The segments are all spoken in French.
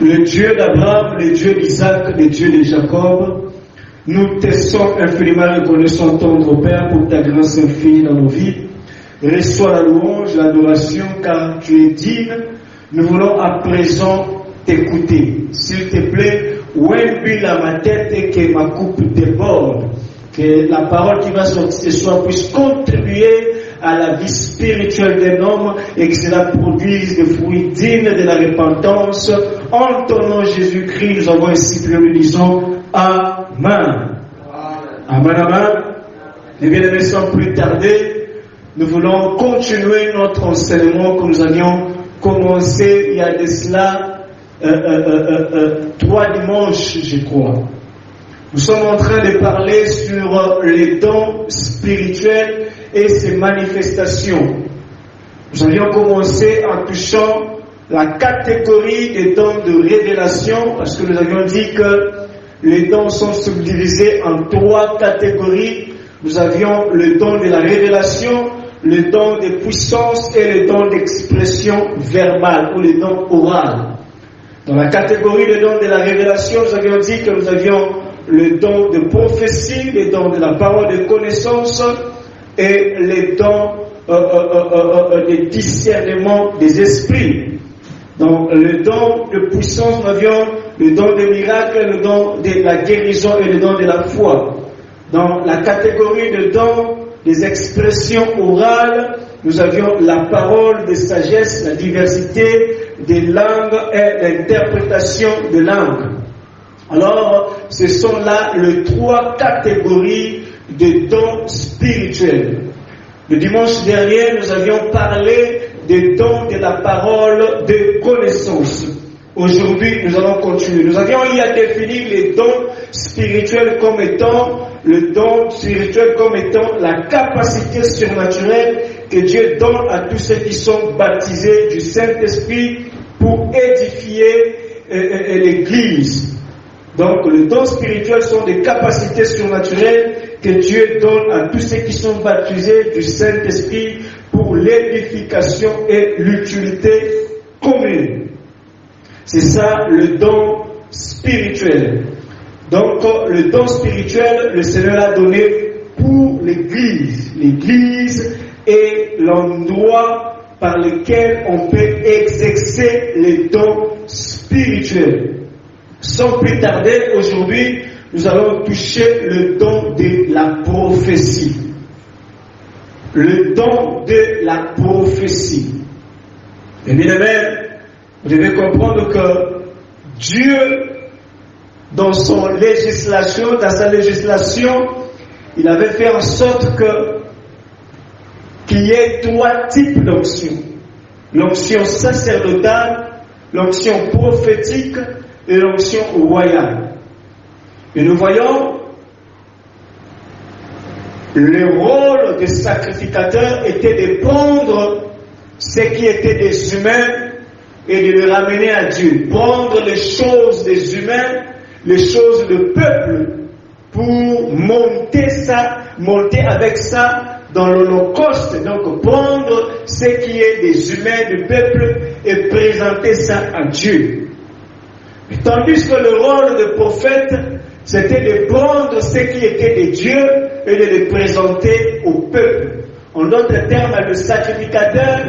le Dieu d'Abraham, le Dieu d'Isaac, le Dieu de Jacob, nous te sommes infiniment reconnaissants, tendre Père, pour ta grâce infinie dans nos vies. Reçois la louange, l'adoration, car tu es digne. Nous voulons à présent t'écouter. S'il te plaît, ouébille à ma tête et que ma coupe déborde. Que la parole qui va sortir ce soir puisse contribuer à la vie spirituelle d'un homme et que cela produise des fruits dignes de la repentance. En ton nom Jésus-Christ, nous avons ainsi prié, nous disons Amen. Amen, amen. Et bien aimés, sans plus tarder, nous voulons continuer notre enseignement que nous avions commencé il y a de cela 3 dimanches, je crois. Nous sommes en train de parler sur les dons spirituels et ses manifestations. Nous avions commencé en touchant la catégorie des dons de révélation, parce que nous avions dit que les dons sont subdivisés en 3 catégories. Nous avions le don de la révélation, le don de puissance et le don d'expression verbale ou le don oral. Dans la catégorie des dons de la révélation, nous avions dit que nous avions le don de prophétie, le don de la parole de connaissance et les dons de discernement des esprits. Dans le don de puissance, nous avions le don des miracles, le don de la guérison et le don de la foi. Dans la catégorie de dons des expressions orales, nous avions la parole de sagesse, la diversité des langues et l'interprétation de langues. Alors, ce sont là les 3 catégories de dons spirituels. Le dimanche dernier, nous avions parlé des dons de la parole de connaissance. Aujourd'hui, nous allons continuer. Nous avions défini les dons spirituels comme étant le don spirituel comme étant la capacité surnaturelle que Dieu donne à tous ceux qui sont baptisés du Saint-Esprit pour édifier l'Église. Donc, les dons spirituels sont des capacités surnaturelles que Dieu donne à tous ceux qui sont baptisés du Saint-Esprit pour l'édification et l'utilité commune. C'est ça le don spirituel. Donc, le don spirituel, le Seigneur l'a donné pour l'Église. L'Église est l'endroit par lequel on peut exercer les dons spirituels. Sans plus tarder, aujourd'hui, nous allons toucher le don de la prophétie. Le don de la prophétie. Et bien aimé, vous devez comprendre que Dieu, dans sa législation, il avait fait en sorte qu'il y ait 3 types d'onction. L'onction sacerdotale, l'onction prophétique et l'onction royale. Et nous voyons le rôle des sacrificateurs était de prendre ce qui était des humains et de le ramener à Dieu. Prendre les choses des humains, les choses du peuple, pour monter avec ça dans l'Holocauste. Donc prendre ce qui est des humains du peuple et présenter ça à Dieu. Tandis que le rôle de prophète, c'était de prendre ce qui était de Dieu et de le présenter au peuple. En d'autres termes, le sacrificateur,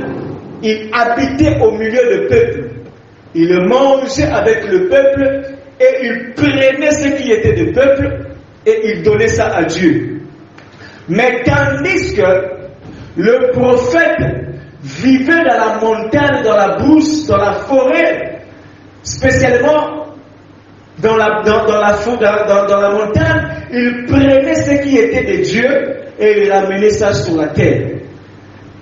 il habitait au milieu du peuple. Il mangeait avec le peuple et il prenait ce qui était du peuple et il donnait ça à Dieu. Mais tandis que le prophète vivait dans la montagne, dans la brousse, dans la forêt, spécialement dans la montagne, il prenait ce qui était de Dieu et il amenait ça sur la terre.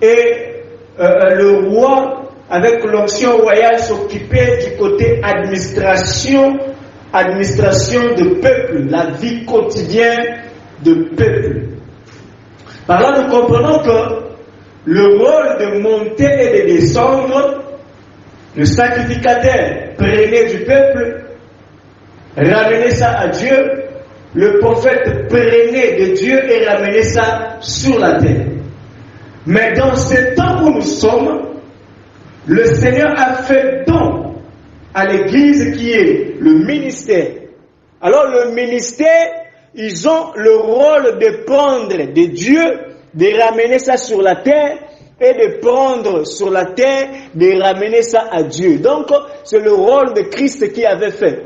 Et le roi, avec l'onction royale, s'occupait du côté administration de peuple, la vie quotidienne de peuple. Par là, nous comprenons que le rôle de monter et de descendre, le sacrificateur prenait du peuple, ramenait ça à Dieu, le prophète prenait de Dieu et ramenait ça sur la terre. Mais dans ce temps où nous sommes, le Seigneur a fait don à l'église qui est le ministère. Alors le ministère, ils ont le rôle de prendre de Dieu, de ramener ça sur la terre, et de prendre sur la terre, de ramener ça à Dieu. Donc, c'est le rôle de Christ qui avait fait.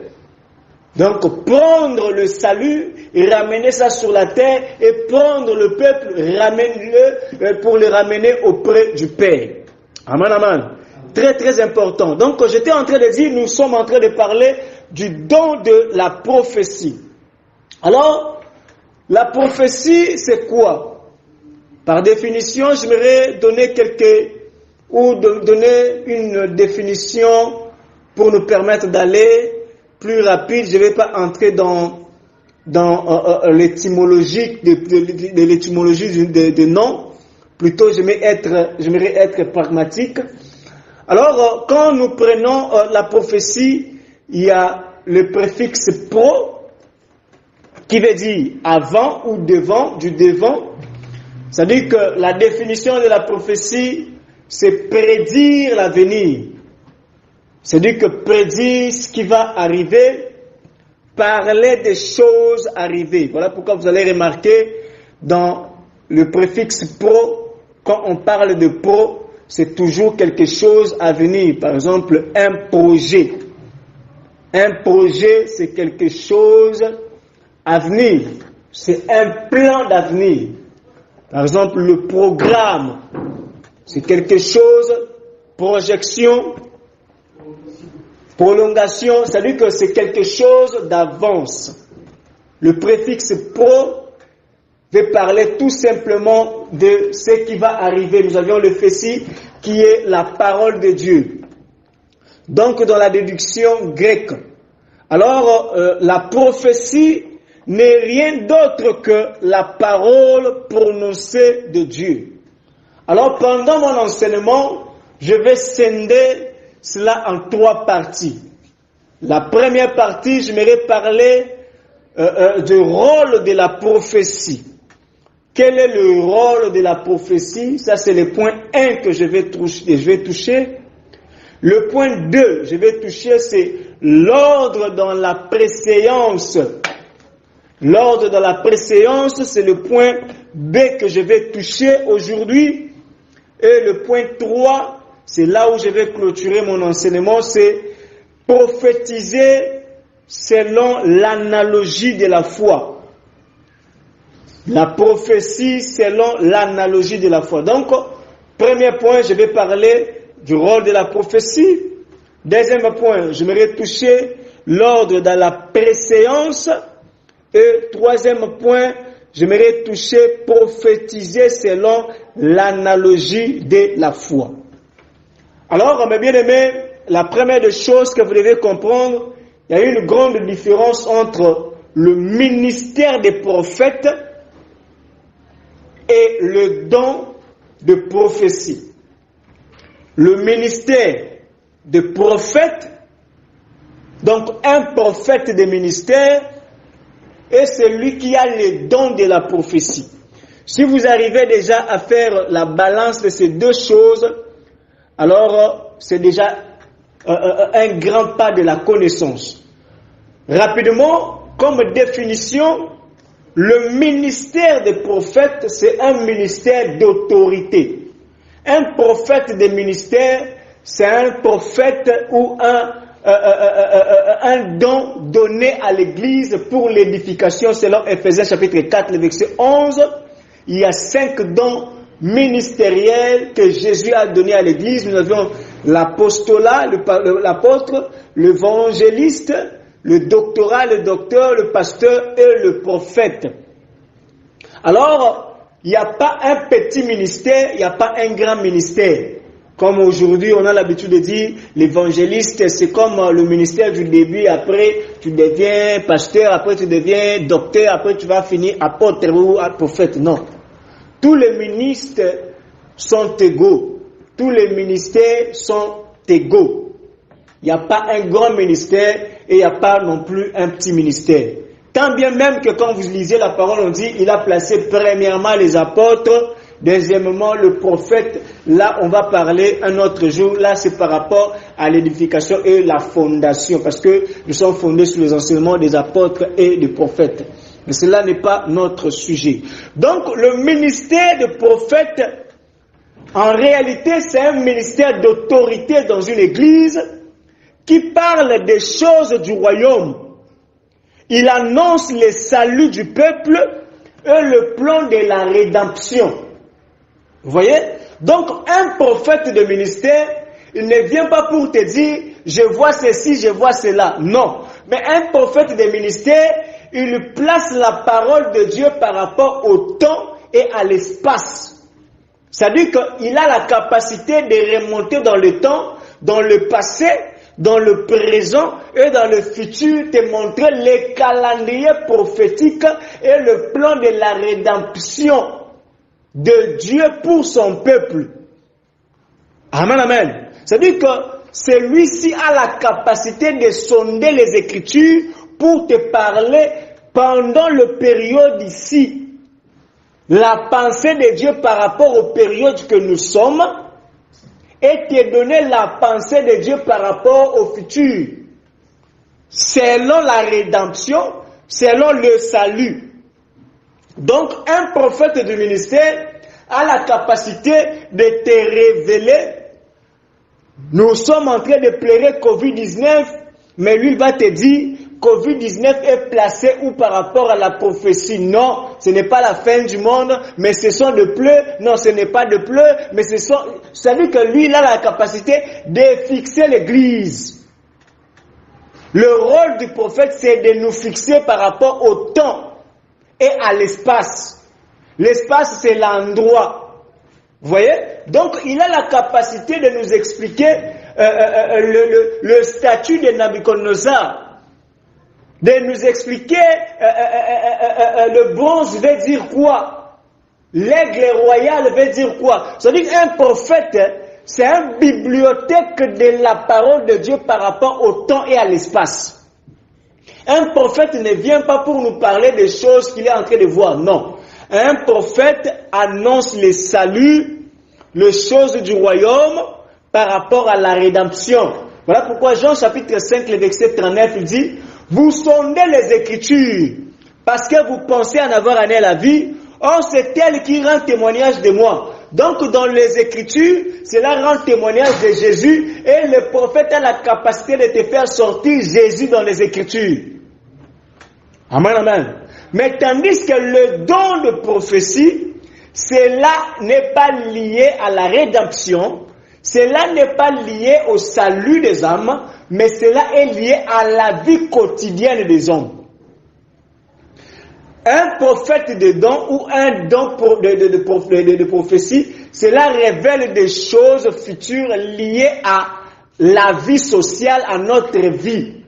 Donc, prendre le salut, et ramener ça sur la terre, et prendre le peuple, ramener-le pour le ramener auprès du Père. Amen, amen. Très, très important. Donc, j'étais en train de dire, nous sommes en train de parler du don de la prophétie. Alors, la prophétie, c'est quoi? Par définition, j'aimerais donner donner une définition pour nous permettre d'aller plus rapide. Je ne vais pas entrer dans l'étymologie de l'étymologie des noms. Plutôt, j'aimerais être pragmatique. Alors, quand nous prenons la prophétie, il y a le préfixe pro qui veut dire avant ou devant, du devant. C'est-à-dire que la définition de la prophétie, c'est prédire l'avenir. C'est-à-dire que prédire ce qui va arriver, parler des choses arrivées. Voilà pourquoi vous allez remarquer dans le préfixe pro, quand on parle de pro, c'est toujours quelque chose à venir. Par exemple, un projet. Un projet, c'est quelque chose à venir. C'est un plan d'avenir. Par exemple, le programme, c'est quelque chose, projection, prolongation, c'est-à-dire que c'est quelque chose d'avance. Le préfixe pro veut parler tout simplement de ce qui va arriver. Nous avions le Fessi qui est la parole de Dieu. Donc, dans la déduction grecque. Alors, la prophétie n'est rien d'autre que la parole prononcée de Dieu. Alors, pendant mon enseignement, je vais scinder cela en 3 parties. La première partie, je vais parler du rôle de la prophétie. Quel est le rôle de la prophétie? Ça, c'est le point 1 que je vais toucher. Le point 2, je vais toucher, c'est l'ordre dans la préséance. L'ordre dans la préséance, c'est le point B que je vais toucher aujourd'hui. Et le point 3, c'est là où je vais clôturer mon enseignement, c'est prophétiser selon l'analogie de la foi. La prophétie selon l'analogie de la foi. Donc, premier point, je vais parler du rôle de la prophétie. Deuxième point, je vais toucher l'ordre dans la préséance. Et troisième point, j'aimerais toucher prophétiser selon l'analogie de la foi. Alors, mes bien-aimés, la première des choses que vous devez comprendre, il y a une grande différence entre le ministère des prophètes et le don de prophétie. Le ministère des prophètes, donc un prophète des ministères, et celui qui a les dons de la prophétie. Si vous arrivez déjà à faire la balance de ces deux choses, alors c'est déjà un grand pas de la connaissance. Rapidement, comme définition, le ministère des prophètes, c'est un ministère d'autorité. Un prophète des ministères, c'est un prophète ou un don donné à l'Église pour l'édification selon Ephésiens chapitre 4, le verset 11. Il y a 5 dons ministériels que Jésus a donnés à l'Église. Nous avions l'apostolat, l'apôtre, l'évangéliste, le doctorat, le docteur, le pasteur et le prophète. Alors, il n'y a pas un petit ministère, il n'y a pas un grand ministère. Comme aujourd'hui, on a l'habitude de dire, l'évangéliste, c'est comme le ministère du début, après tu deviens pasteur, après tu deviens docteur, après tu vas finir apôtre ou prophète. Non. Tous les ministres sont égaux. Tous les ministères sont égaux. Il n'y a pas un grand ministère et il n'y a pas non plus un petit ministère. Tant bien même que quand vous lisez la parole, on dit, il a placé premièrement les apôtres, Deuxièmement, le prophète, là on va parler un autre jour, là c'est par rapport à l'édification et la fondation, parce que nous sommes fondés sur les enseignements des apôtres et des prophètes. Mais cela n'est pas notre sujet. Donc le ministère de prophète, en réalité c'est un ministère d'autorité dans une église qui parle des choses du royaume. Il annonce le salut du peuple et le plan de la rédemption. Vous voyez? Donc, un prophète de ministère, il ne vient pas pour te dire, je vois ceci, je vois cela. Non. Mais un prophète de ministère, il place la parole de Dieu par rapport au temps et à l'espace. C'est-à-dire qu'il a la capacité de remonter dans le temps, dans le passé, dans le présent et dans le futur, te montrer les calendriers prophétiques et le plan de la rédemption de Dieu pour son peuple. Amen, amen. C'est-à-dire que celui-ci a la capacité de sonder les Écritures pour te parler pendant le période ici. La pensée de Dieu par rapport aux périodes que nous sommes et te donner la pensée de Dieu par rapport au futur. Selon la rédemption, selon le salut. Donc, un prophète du ministère a la capacité de te révéler. Nous sommes en train de pleurer Covid-19, mais lui il va te dire Covid-19 est placé où par rapport à la prophétie? Non, ce n'est pas la fin du monde, mais ce sont de pleurs. Non, ce n'est pas de pleurs, mais ce sont... C'est-à-dire que lui, il a la capacité de fixer l'église. Le rôle du prophète, c'est de nous fixer par rapport au temps et à l'espace. L'espace, c'est l'endroit. Vous voyez? Donc, il a la capacité de nous expliquer le statut de Nabucodonosor. De nous expliquer le bronze veut dire quoi, l'aigle royal veut dire quoi. C'est-à-dire qu'un prophète, c'est une bibliothèque de la parole de Dieu par rapport au temps et à l'espace. Un prophète ne vient pas pour nous parler des choses qu'il est en train de voir, non. Un prophète annonce le salut, les choses du royaume par rapport à la rédemption. Voilà pourquoi Jean chapitre 5, le verset 39, il dit: vous sondez les Écritures, parce que vous pensez en avoir amené la vie. Or, c'est elle qui rend témoignage de moi. Donc, dans les Écritures, cela rend témoignage de Jésus, et le prophète a la capacité de te faire sortir Jésus dans les Écritures. Amen, amen. Mais tandis que le don de prophétie, cela n'est pas lié à la rédemption, cela n'est pas lié au salut des âmes, mais cela est lié à la vie quotidienne des hommes. Un prophète de don ou un don de prophétie, cela révèle des choses futures liées à la vie sociale, à notre vie.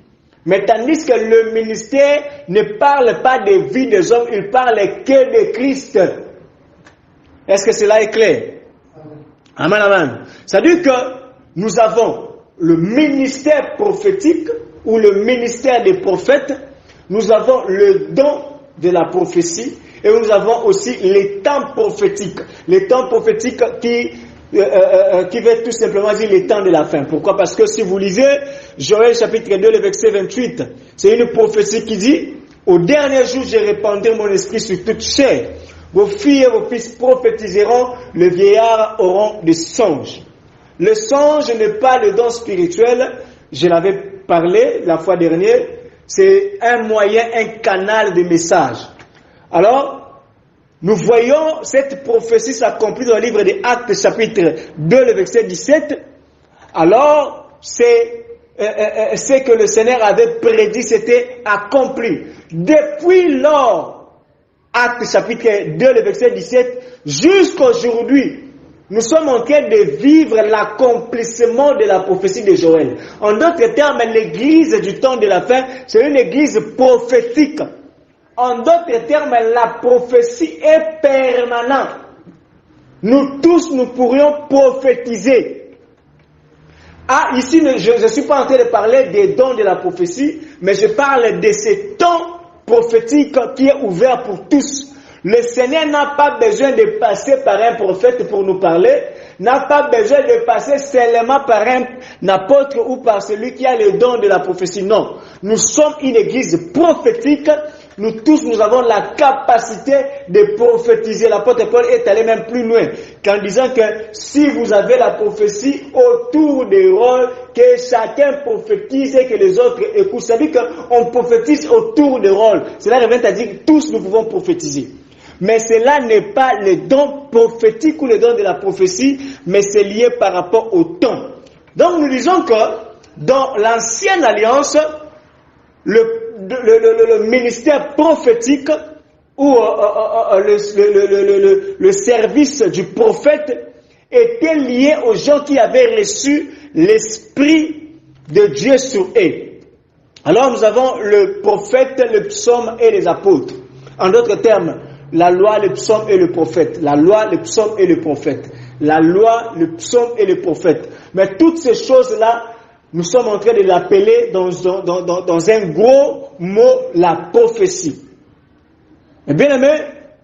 Mais tandis que le ministère ne parle pas de vie des hommes, il parle que de Christ. Est-ce que cela est clair? Amen, amen. C'est-à-dire que nous avons le ministère prophétique ou le ministère des prophètes, nous avons le don de la prophétie et nous avons aussi les temps prophétiques. Les temps prophétiques qui veut tout simplement dire les temps de la fin. Pourquoi? Parce que si vous lisez Joël chapitre 2, le verset 28, c'est une prophétie qui dit: au dernier jour, je répandrai mon esprit sur toute chair. Vos filles et vos fils prophétiseront, les vieillards auront des songes. Le songe n'est pas le don spirituel, je l'avais parlé la fois dernière, c'est un moyen, un canal de message. Alors, nous voyons cette prophétie s'accomplir dans le livre des Actes chapitre 2, le verset 17. Alors, c'est ce que le Seigneur avait prédit, c'était accompli. Depuis lors, Actes chapitre 2, le verset 17, jusqu'à aujourd'hui, nous sommes en train de vivre l'accomplissement de la prophétie de Joël. En d'autres termes, l'église du temps de la fin, c'est une église prophétique. En d'autres termes, la prophétie est permanente. Nous tous, nous pourrions prophétiser. Ah, ici, je ne suis pas en train de parler des dons de la prophétie, mais je parle de ces temps prophétique qui est ouvert pour tous. Le Seigneur n'a pas besoin de passer par un prophète pour nous parler, n'a pas besoin de passer seulement par un apôtre ou par celui qui a le don de la prophétie. Non, nous sommes une église prophétique. Nous tous, nous avons la capacité de prophétiser. L'apôtre Paul est allé même plus loin qu'en disant que si vous avez la prophétie autour des rôles, que chacun prophétise et que les autres écoutent. Ça veut dire qu'on prophétise autour des rôles. Cela revient à dire que tous nous pouvons prophétiser. Mais cela n'est pas le don prophétique ou le don de la prophétie, mais c'est lié par rapport au temps. Donc nous disons que dans l'ancienne alliance, le ministère prophétique ou le service du prophète était lié aux gens qui avaient reçu l'Esprit de Dieu sur eux. Alors nous avons le prophète, le psaume et les apôtres. En d'autres termes, la loi, le psaume et le prophète. La loi, le psaume et le prophète. La loi, le psaume et le prophète. Mais toutes ces choses-là, nous sommes en train de l'appeler dans un gros mot, la prophétie. Et bien aimé,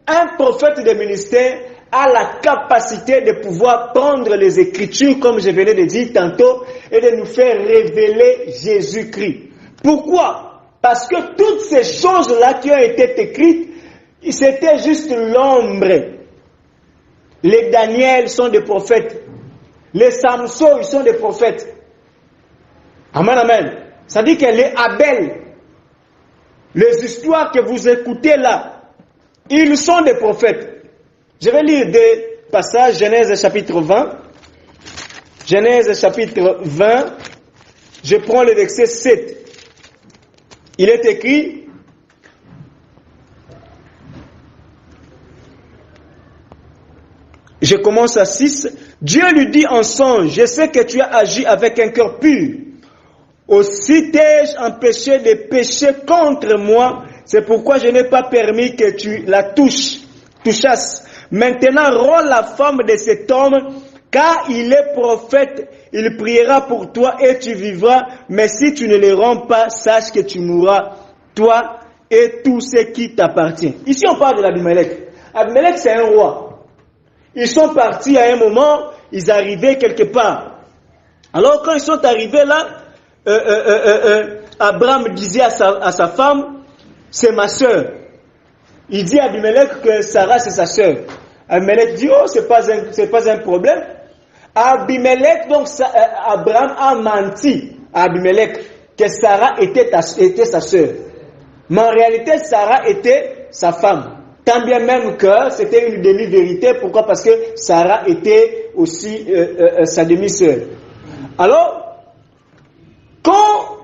un prophète de ministère a la capacité de pouvoir prendre les Écritures, comme je venais de dire tantôt, et de nous faire révéler Jésus-Christ. Pourquoi? Parce que toutes ces choses-là qui ont été écrites, c'était juste l'ombre. Les Daniel sont des prophètes. Les Samson, ils sont des prophètes. Amen, amen. Ça dit que les Abel, les histoires que vous écoutez là, ils sont des prophètes. Je vais lire des passages, Genèse chapitre 20. Genèse chapitre 20, je prends le verset 7. Il est écrit, je commence à 6. Dieu lui dit en songe, je sais que tu as agi avec un cœur pur. Aussi t'ai-je empêché de pécher contre moi. C'est pourquoi je n'ai pas permis que tu la touchasses. Maintenant, rends la femme de cet homme, car il est prophète. Il priera pour toi et tu vivras. Mais si tu ne le rends pas, sache que tu mourras, toi et tout ce qui t'appartient. Ici, on parle de l'Abimelech. Abimelech, c'est un roi. Ils sont partis à un moment, ils arrivaient quelque part. Alors, quand ils sont arrivés là, Abraham disait à sa femme, c'est ma sœur. Il dit à Abimelech que Sarah c'est sa sœur. Abimelech dit, oh, c'est pas un problème. Abimelech, donc Abraham a menti à Abimelech que Sarah était sa sœur. Mais en réalité, Sarah était sa femme. Tant bien même que c'était une demi-vérité. Pourquoi? Parce que Sarah était aussi sa demi-sœur. Alors, quand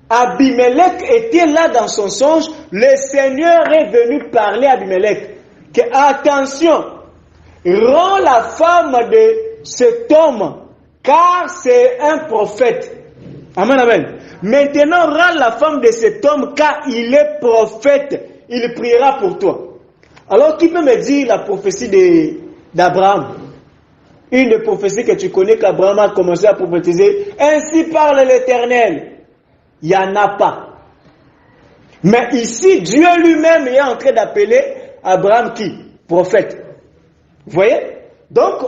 Abimelech était là dans son songe, le Seigneur est venu parler à Abimelech que attention, rends la femme de cet homme, car c'est un prophète. Amen, amen. Maintenant, rends la femme de cet homme, car il est prophète. Il priera pour toi. Alors, qui peut me dire la prophétie d'Abraham? Une des prophéties que tu connais qu'Abraham a commencé à prophétiser. Ainsi parle l'Éternel. Il n'y en a pas. Mais ici, Dieu lui-même est en train d'appeler Abraham qui? Prophète. Vous voyez? Donc,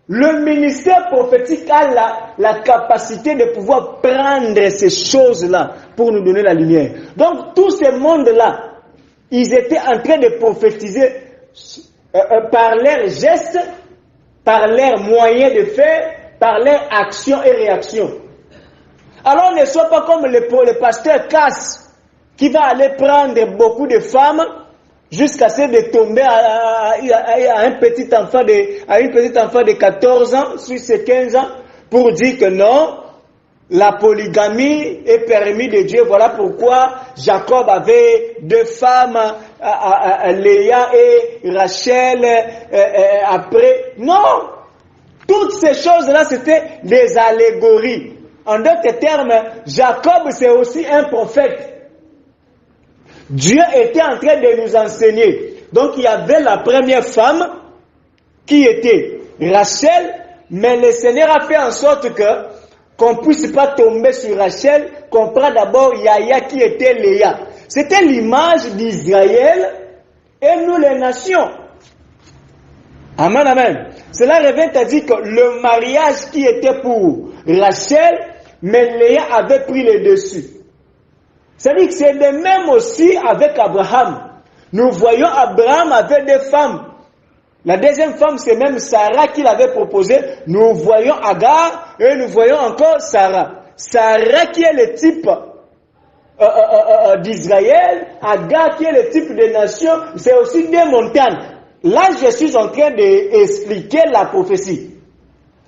le ministère prophétique a la capacité de pouvoir prendre ces choses-là pour nous donner la lumière. Donc, tous ces mondes-là, ils étaient en train de prophétiser par leurs gestes, par leurs moyens de faire, par leurs actions et réactions. Alors ne sois pas comme le pasteur Cass qui va aller prendre beaucoup de femmes jusqu'à ce de tomber à une petite enfant de 14 ans, sur ses 15 ans, pour dire que non, la polygamie est permise de Dieu. Voilà pourquoi Jacob avait 2 femmes, Léa et Rachel après. Non! Toutes ces choses-là, c'était des allégories. En d'autres termes, Jacob, c'est aussi un prophète. Dieu était en train de nous enseigner. Donc, il y avait la première femme qui était Rachel, mais le Seigneur a fait en sorte qu'on ne puisse pas tomber sur Rachel, qu'on prend d'abord Yahya qui était Léa. C'était l'image d'Israël et nous les nations. Amen, amen. Cela revient à dire que le mariage qui était pour Rachel, mais Léa avait pris le dessus. C'est-à-dire que c'est de même aussi avec Abraham. Nous voyons Abraham avec des femmes. La deuxième femme, c'est même Sarah qui l'avait proposé. Nous voyons Agar et nous voyons encore Sarah. Sarah qui est le type d'Israël, Agar qui est le type des nations, c'est aussi des montagnes. Là, je suis en train d'expliquer la prophétie.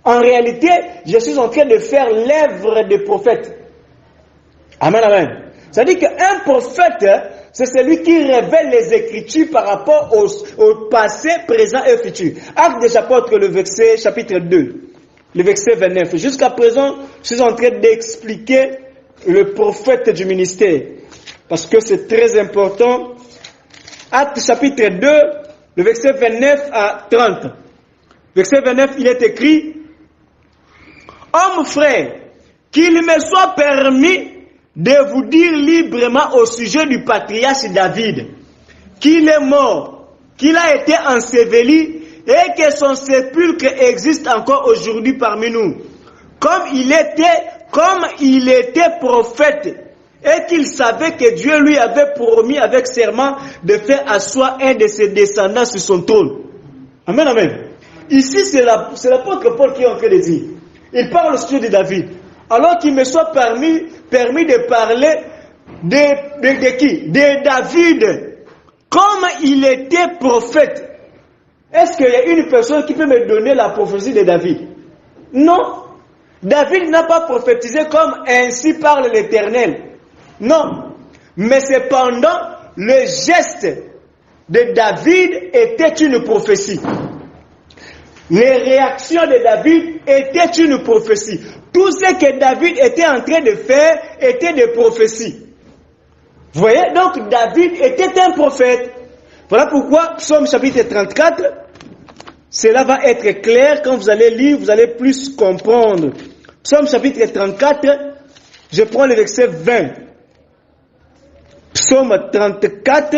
En réalité, je suis en train de faire l'œuvre des prophètes. Amen, amen. C'est-à-dire qu'un prophète, c'est celui qui révèle les Écritures par rapport au passé, présent et futur. Actes des apôtres, le verset, chapitre 2, le verset 29. Jusqu'à présent, je suis en train d'expliquer le prophète du ministère. Parce que c'est très important. Actes chapitre 2, le verset 29 à 30. Verset 29, il est écrit: Hommes frères, qu'il me soit permis de vous dire librement au sujet du patriarche David, qu'il est mort, qu'il a été enseveli et que son sépulcre existe encore aujourd'hui parmi nous. Comme il était prophète et qu'il savait que Dieu lui avait promis avec serment de faire asseoir un de ses descendants sur son trône. Amen, amen. Ici, c'est l'apôtre Paul qui est en train de dire. Il parle au sujet de David. Alors qu'il me soit permis de parler de qui? De David. Comme il était prophète. Est-ce qu'il y a une personne qui peut me donner la prophétie de David? Non. David n'a pas prophétisé comme ainsi parle l'Éternel. Non. Mais cependant, le geste de David était une prophétie. Les réactions de David étaient une prophétie. Tout ce que David était en train de faire était des prophéties. Vous voyez, donc David était un prophète. Voilà pourquoi, Psaume chapitre 34, cela va être clair. Quand vous allez lire, vous allez plus comprendre. Psaume chapitre 34, je prends le verset 20. Psaume 34,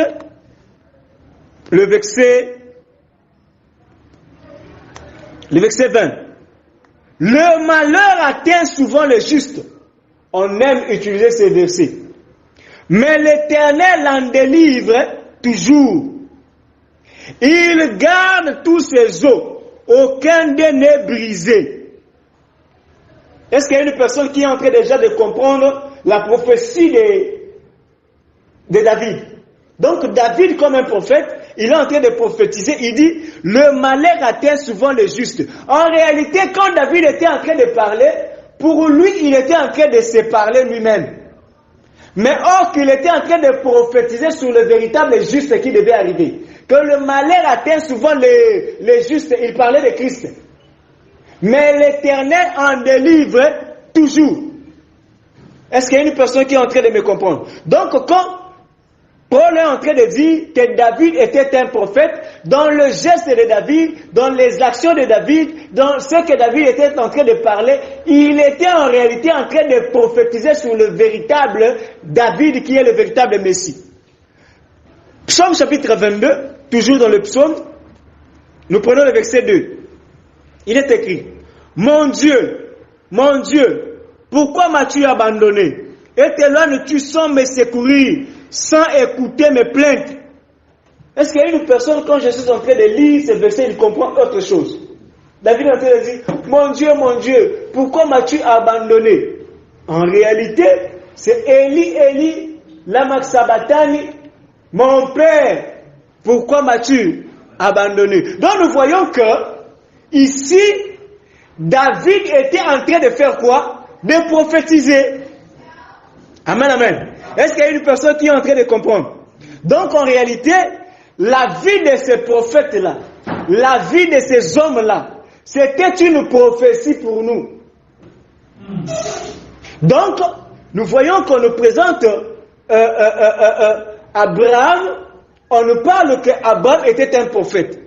le verset 20. Le malheur atteint souvent le juste. On aime utiliser ces versets. Mais l'Éternel en délivre toujours. Il garde tous ses os. Aucun d'eux n'est brisé. Est-ce qu'il y a une personne qui est en train déjà de comprendre la prophétie de David? Donc David, comme un prophète, il est en train de prophétiser. Il dit, le malheur atteint souvent le juste. En réalité, quand David était en train de parler, pour lui, il était en train de se parler lui-même. Mais or qu'il était en train de prophétiser sur le véritable juste qui devait arriver. Que le malheur atteint souvent les justes. Il parlait de Christ. Mais l'Éternel en délivre toujours. Est-ce qu'il y a une personne qui est en train de me comprendre? Donc quand Paul est en train de dire que David était un prophète, dans le geste de David, dans les actions de David, dans ce que David était en train de parler, il était en réalité en train de prophétiser sur le véritable David qui est le véritable Messie. Psaume chapitre 22, toujours dans le psaume, nous prenons le verset 2. Il est écrit, mon Dieu, pourquoi m'as-tu abandonné? Et t'éloignes-tu sans me secourir, sans écouter mes plaintes? Est-ce qu'il y a une personne, quand je suis en train de lire ce verset, il comprend autre chose? David est en train de dire, mon Dieu, pourquoi m'as-tu abandonné? En réalité, c'est Eli, lama sabachthani, mon Père, pourquoi m'as-tu abandonné? Donc nous voyons que, ici, David était en train de faire quoi? De prophétiser. Amen, amen. Est-ce qu'il y a une personne qui est en train de comprendre? Donc en réalité, la vie de ces prophètes-là, la vie de ces hommes-là, c'était une prophétie pour nous. Donc, nous voyons qu'on nous présente Abraham, on nous parle qu'Abraham était un prophète.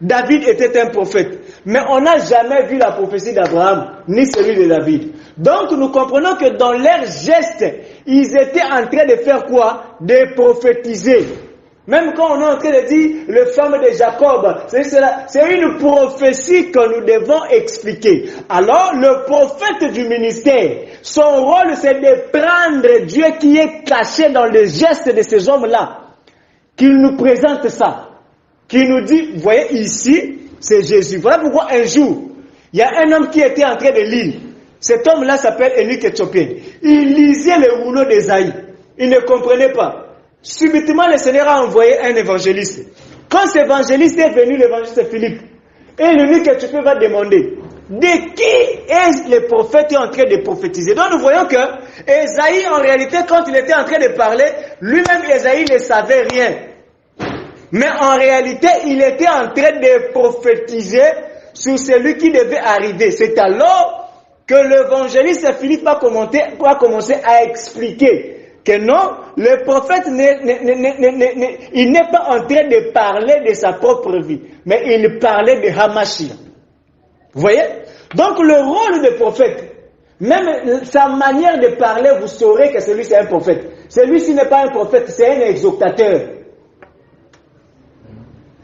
David était un prophète. Mais on n'a jamais vu la prophétie d'Abraham, ni celui de David. Donc nous comprenons que dans leurs gestes, ils étaient en train de faire quoi? De prophétiser. Même quand on est en train de dire le femme de Jacob, c'est une prophétie que nous devons expliquer. Alors, le prophète du ministère, son rôle c'est de prendre Dieu qui est caché dans le geste de ces hommes-là, qu'il nous présente ça, qu'il nous dit, vous voyez ici, c'est Jésus. Voilà pourquoi un jour, il y a un homme qui était en train de lire. Cet homme-là s'appelle Eunuque éthiopien. Il lisait le rouleau d'Ésaïe. Il ne comprenait pas. Subitement, le Seigneur a envoyé un évangéliste. Quand cet évangéliste est venu, l'évangéliste Philippe, et l'eunuque éthiopien va demander de qui est le prophète en train de prophétiser. Donc nous voyons que Ésaïe, en réalité, quand il était en train de parler, lui-même Ésaïe ne savait rien. Mais en réalité, il était en train de prophétiser sur celui qui devait arriver. C'est alors que l'évangéliste Philippe va commencer à expliquer que non, le prophète il n'est pas en train de parler de sa propre vie, mais il parlait de Hamashia. Vous voyez? Donc le rôle du prophète, même sa manière de parler, vous saurez que celui-ci est un prophète. Celui-ci n'est pas un prophète, c'est un exhortateur.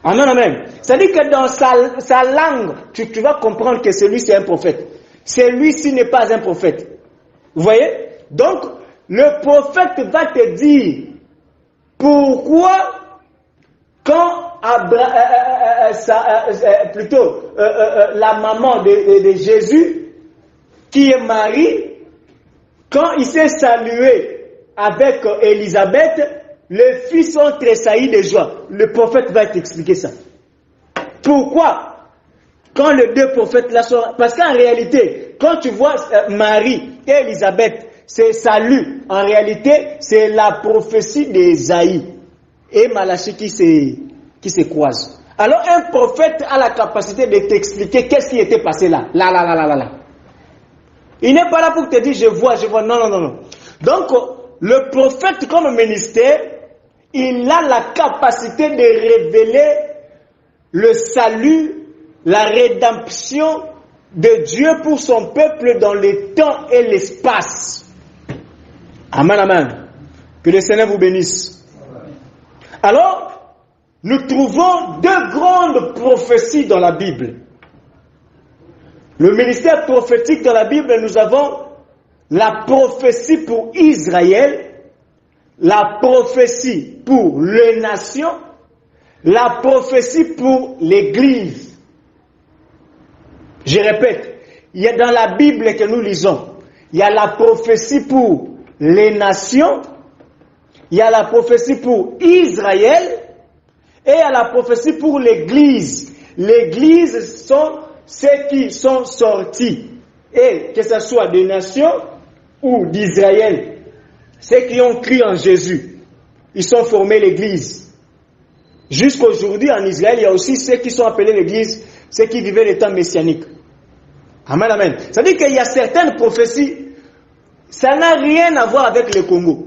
Amen, amen. C'est-à-dire que dans sa langue, tu vas comprendre que celui-ci est un prophète. Celui-ci n'est pas un prophète. Vous voyez? Donc, le prophète va te dire pourquoi quand la maman de Jésus, qui est Marie, quand il s'est salué avec Élisabeth, les filles sont tressaillies de joie. Le prophète va t'expliquer ça. Pourquoi? Quand les deux prophètes là sont... Parce qu'en réalité, quand tu vois Marie et Élisabeth, c'est salut. En réalité, c'est la prophétie d'Ésaïe et Malachie qui se croisent. Alors un prophète a la capacité de t'expliquer qu'est-ce qui était passé là. Là. Il n'est pas là pour te dire je vois. Non. Donc, le prophète comme ministère, il a la capacité de révéler le salut, la rédemption de Dieu pour son peuple dans le temps et l'espace. Amen, amen. Que le Seigneur vous bénisse. Alors, nous trouvons deux grandes prophéties dans la Bible. Le ministère prophétique dans la Bible, nous avons la prophétie pour Israël, la prophétie pour les nations, la prophétie pour l'Église. Je répète, il y a dans la Bible que nous lisons, il y a la prophétie pour les nations, il y a la prophétie pour Israël et il y a la prophétie pour l'Église. L'Église sont ceux qui sont sortis, et que ce soit des nations ou d'Israël, ceux qui ont cru en Jésus, ils sont formés l'Église. Jusqu'aujourd'hui en Israël, il y a aussi ceux qui sont appelés l'Église, ceux qui vivaient les temps messianiques. Amen, amen. Ça veut dire qu'il y a certaines prophéties, ça n'a rien à voir avec le Congo.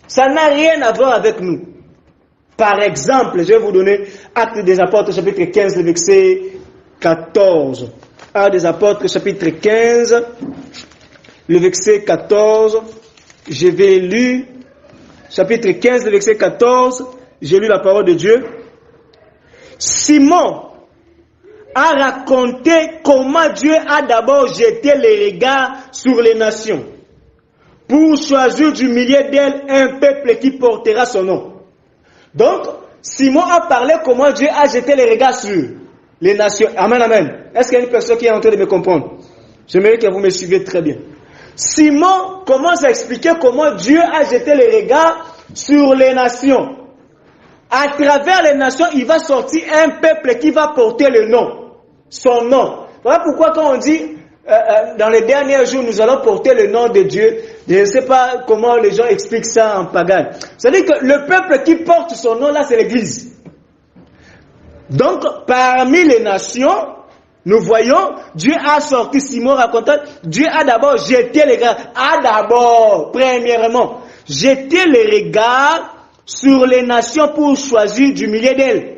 Ça n'a rien à voir avec nous. Par exemple, je vais vous donner Actes des Apôtres, chapitre 15, le verset 14. Actes des Apôtres, chapitre 15, le verset 14. Je vais lire, chapitre 15, le verset 14. J'ai lu la parole de Dieu. Simon a raconté comment Dieu a d'abord jeté les regards sur les nations pour choisir du milieu d'elles un peuple qui portera son nom. Donc, Simon a parlé comment Dieu a jeté les regards sur les nations. Amen, amen. Est-ce qu'il y a une personne qui est en train de me comprendre? J'aimerais que vous me suiviez très bien. Simon commence à expliquer comment Dieu a jeté les regards sur les nations. À travers les nations, il va sortir un peuple qui va porter le nom, son nom. Voilà pourquoi quand on dit, dans les derniers jours, nous allons porter le nom de Dieu, je ne sais pas comment les gens expliquent ça en pagan. C'est-à-dire que le peuple qui porte son nom là, c'est l'Église. Donc, parmi les nations, nous voyons, Dieu a sorti, Simon racontant, Dieu a d'abord jeté les regards, premièrement, jeté les regards sur les nations pour choisir du milieu d'elles.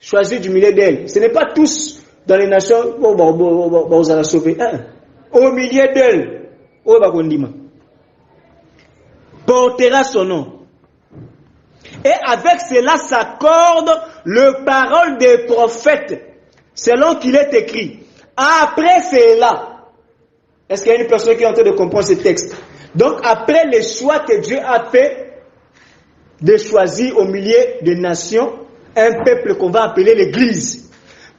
Choisir du milieu d'elles. Ce n'est pas tous dans les nations, vous allez sauver. Au milieu d'elles, portera son nom. Et avec cela s'accorde le parole des prophètes, selon qu'il est écrit. Après cela, est-ce qu'il y a une personne qui est en train de comprendre ce texte? Donc, après le choix que Dieu a fait de choisir au milieu des nations, un peuple qu'on va appeler l'Église.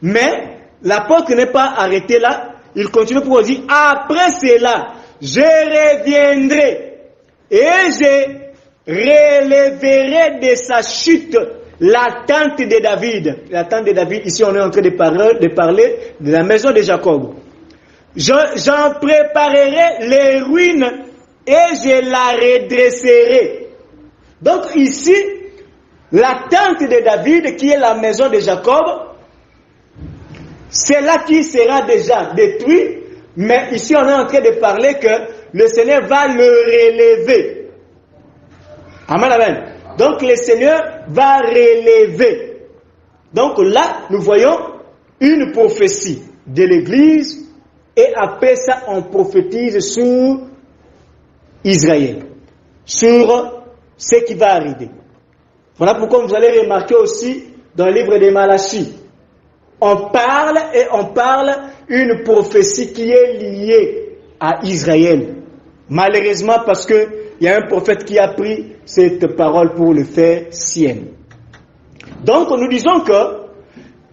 Mais l'apôtre n'est pas arrêté là. Il continue pour dire, après cela, je reviendrai et je relèverai de sa chute la tente de David. La tente de David, ici on est en train de parler de la maison de Jacob. J'en préparerai les ruines et je la redresserai. Donc ici, la tente de David, qui est la maison de Jacob, c'est là qui sera déjà détruit, mais ici on est en train de parler que le Seigneur va le relever. Amen, amen. Donc le Seigneur va relever. Donc là, nous voyons une prophétie de l'Église et après ça, on prophétise sur Israël, sur ce qui va arriver. Voilà pourquoi vous allez remarquer aussi dans le livre de Malachie, on parle une prophétie qui est liée à Israël. Malheureusement, parce qu'il y a un prophète qui a pris cette parole pour le faire sienne. Donc, nous disons que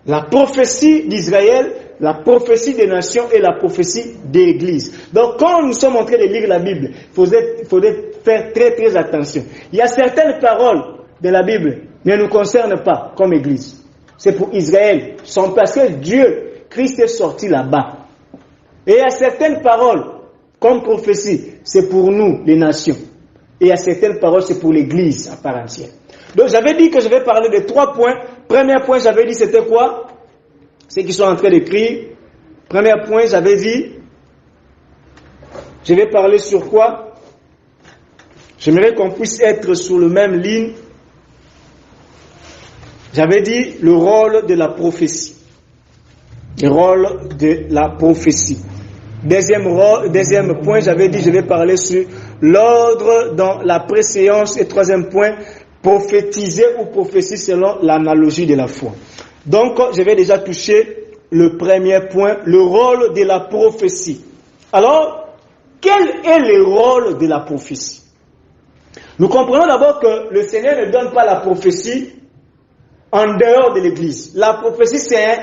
la prophétie d'Israël, la prophétie des nations et la prophétie de l'Église. Donc, quand nous sommes en train de lire la Bible, il faudrait faire très très attention. Il y a certaines paroles de la Bible qui ne nous concernent pas comme Église. C'est pour Israël, parce que Dieu, Christ est sorti là-bas. Et il y a certaines paroles comme prophétie, c'est pour nous, les nations. Et il y a certaines paroles, c'est pour l'Église à part entière. Donc j'avais dit que je vais parler de 3 points. Premier point, j'avais dit c'était quoi? Ceux qui sont en train d'écrire. Premier point, j'avais dit, je vais parler sur quoi? J'aimerais qu'on puisse être sur la même ligne. J'avais dit le rôle de la prophétie. Le rôle de la prophétie. Deuxième point, j'avais dit je vais parler sur l'ordre dans la préséance. Et troisième point, prophétiser ou prophétie selon l'analogie de la foi. Donc, je vais déjà toucher le premier point, le rôle de la prophétie. Alors, quel est le rôle de la prophétie? Nous comprenons d'abord que le Seigneur ne donne pas la prophétie en dehors de l'Église. La prophétie, c'est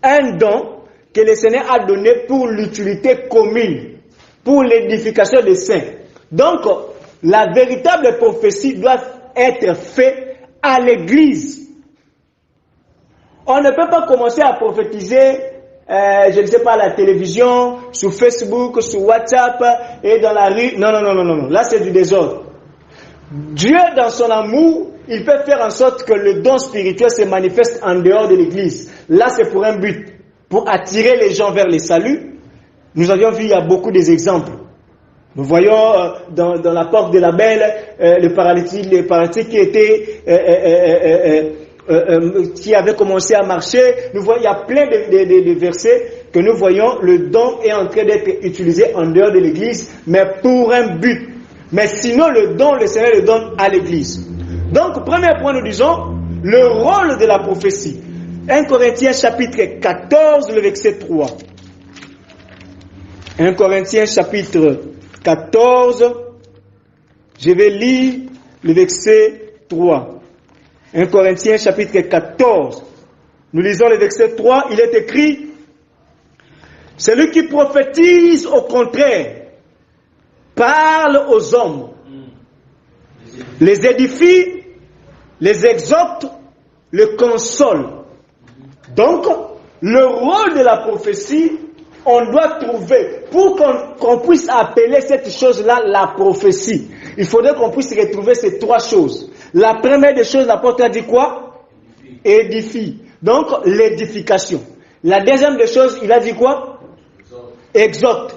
un don que le Seigneur a donné pour l'utilité commune, pour l'édification des saints. Donc, la véritable prophétie doit être faite à l'Église. On ne peut pas commencer à prophétiser, je ne sais pas, à la télévision, sur Facebook, sur WhatsApp et dans la rue. Non. Là, c'est du désordre. Dieu, dans son amour, il peut faire en sorte que le don spirituel se manifeste en dehors de l'Église. Là, c'est pour un but, pour attirer les gens vers le salut. Nous avions vu, il y a beaucoup d'exemples. Nous voyons dans la porte de la Belle, le paralytique qui avait commencé à marcher. Nous voyons, il y a plein de versets que nous voyons, le don est en train d'être utilisé en dehors de l'Église, mais pour un but. Mais sinon, le don, le Seigneur le donne à l'Église. Donc, premier point, nous disons, le rôle de la prophétie. 1 Corinthiens chapitre 14, le verset 3. 1 Corinthiens chapitre 14, je vais lire le verset 3. 1 Corinthiens chapitre 14, nous lisons le verset 3, il est écrit, celui qui prophétise au contraire, parle aux hommes, les édifie, les exhorte, les console. Donc, le rôle de la prophétie, on doit trouver, pour qu'on puisse appeler cette chose-là la prophétie, il faudrait qu'on puisse retrouver ces 3 choses. La première des choses, l'apôtre a dit quoi? Édifie. Donc, l'édification. La deuxième des choses, il a dit quoi? Exhorte.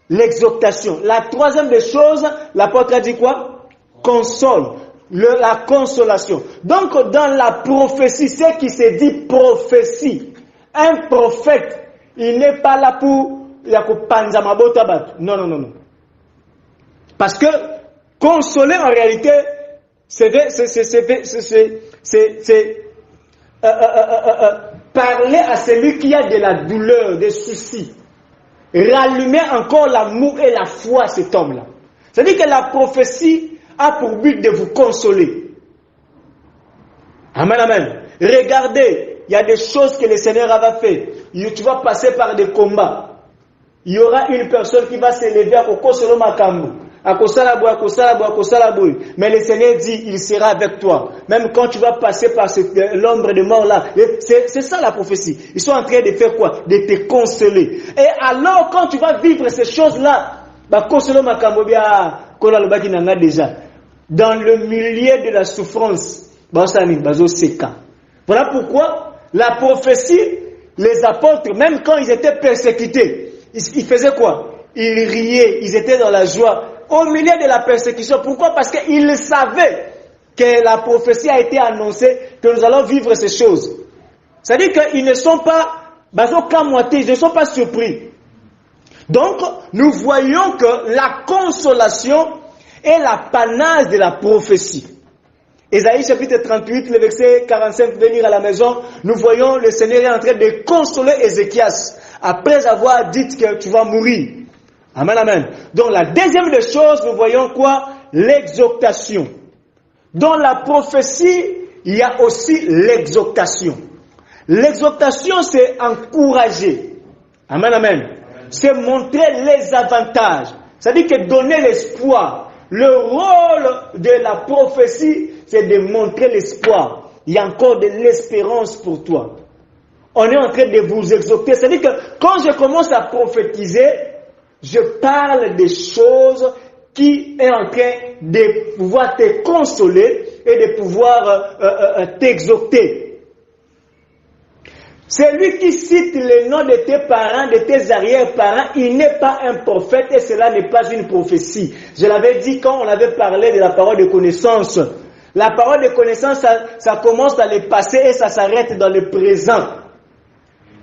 L'exhortation. La troisième des choses, l'apôtre a dit quoi? Console. La consolation. Donc, dans la prophétie, ce qui se dit prophétie, un prophète, il n'est pas là pour non. Parce que consoler en réalité, parler à celui qui a de la douleur, des soucis. Rallumer encore l'amour et la foi à cet homme-là. C'est-à-dire que la prophétie a pour but de vous consoler. Amen, amen. Regardez, il y a des choses que le Seigneur va faire. Tu vas passer par des combats. Il y aura une personne qui va s'élever à Kokosolo Makambu. Mais le Seigneur dit, il sera avec toi. Même quand tu vas passer par l'ombre de mort là. C'est ça la prophétie. Ils sont en train de faire quoi? De te consoler. Et alors, quand tu vas vivre ces choses-là, déjà, dans le milieu de la souffrance, voilà pourquoi la prophétie, les apôtres, même quand ils étaient persécutés, ils faisaient quoi? Ils riaient, ils étaient dans la joie. Au milieu de la persécution. Pourquoi? Parce qu'ils savaient que la prophétie a été annoncée, que nous allons vivre ces choses. C'est-à-dire qu'ils ne sont pas, ils ne sont pas surpris. Donc, nous voyons que la consolation est l'apanage de la prophétie. Ésaïe chapitre 38, le verset 45, venir à la maison, nous voyons le Seigneur est en train de consoler Ézéchias après avoir dit que tu vas mourir. Amen, amen. Donc la deuxième des choses, nous voyons quoi? L'exhortation. Dans la prophétie, il y a aussi l'exhortation. L'exhortation, c'est encourager. Amen, amen. C'est montrer les avantages. C'est-à-dire que donner l'espoir. Le rôle de la prophétie, c'est de montrer l'espoir. Il y a encore de l'espérance pour toi. On est en train de vous exhorter. C'est-à-dire que quand je commence à prophétiser, je parle des choses qui est en train de pouvoir te consoler et de pouvoir t'exhorter. Celui qui cite les noms de tes parents, de tes arrière-parents, il n'est pas un prophète et cela n'est pas une prophétie. Je l'avais dit quand on avait parlé de la parole de connaissance. La parole de connaissance, ça commence dans le passé et ça s'arrête dans le présent.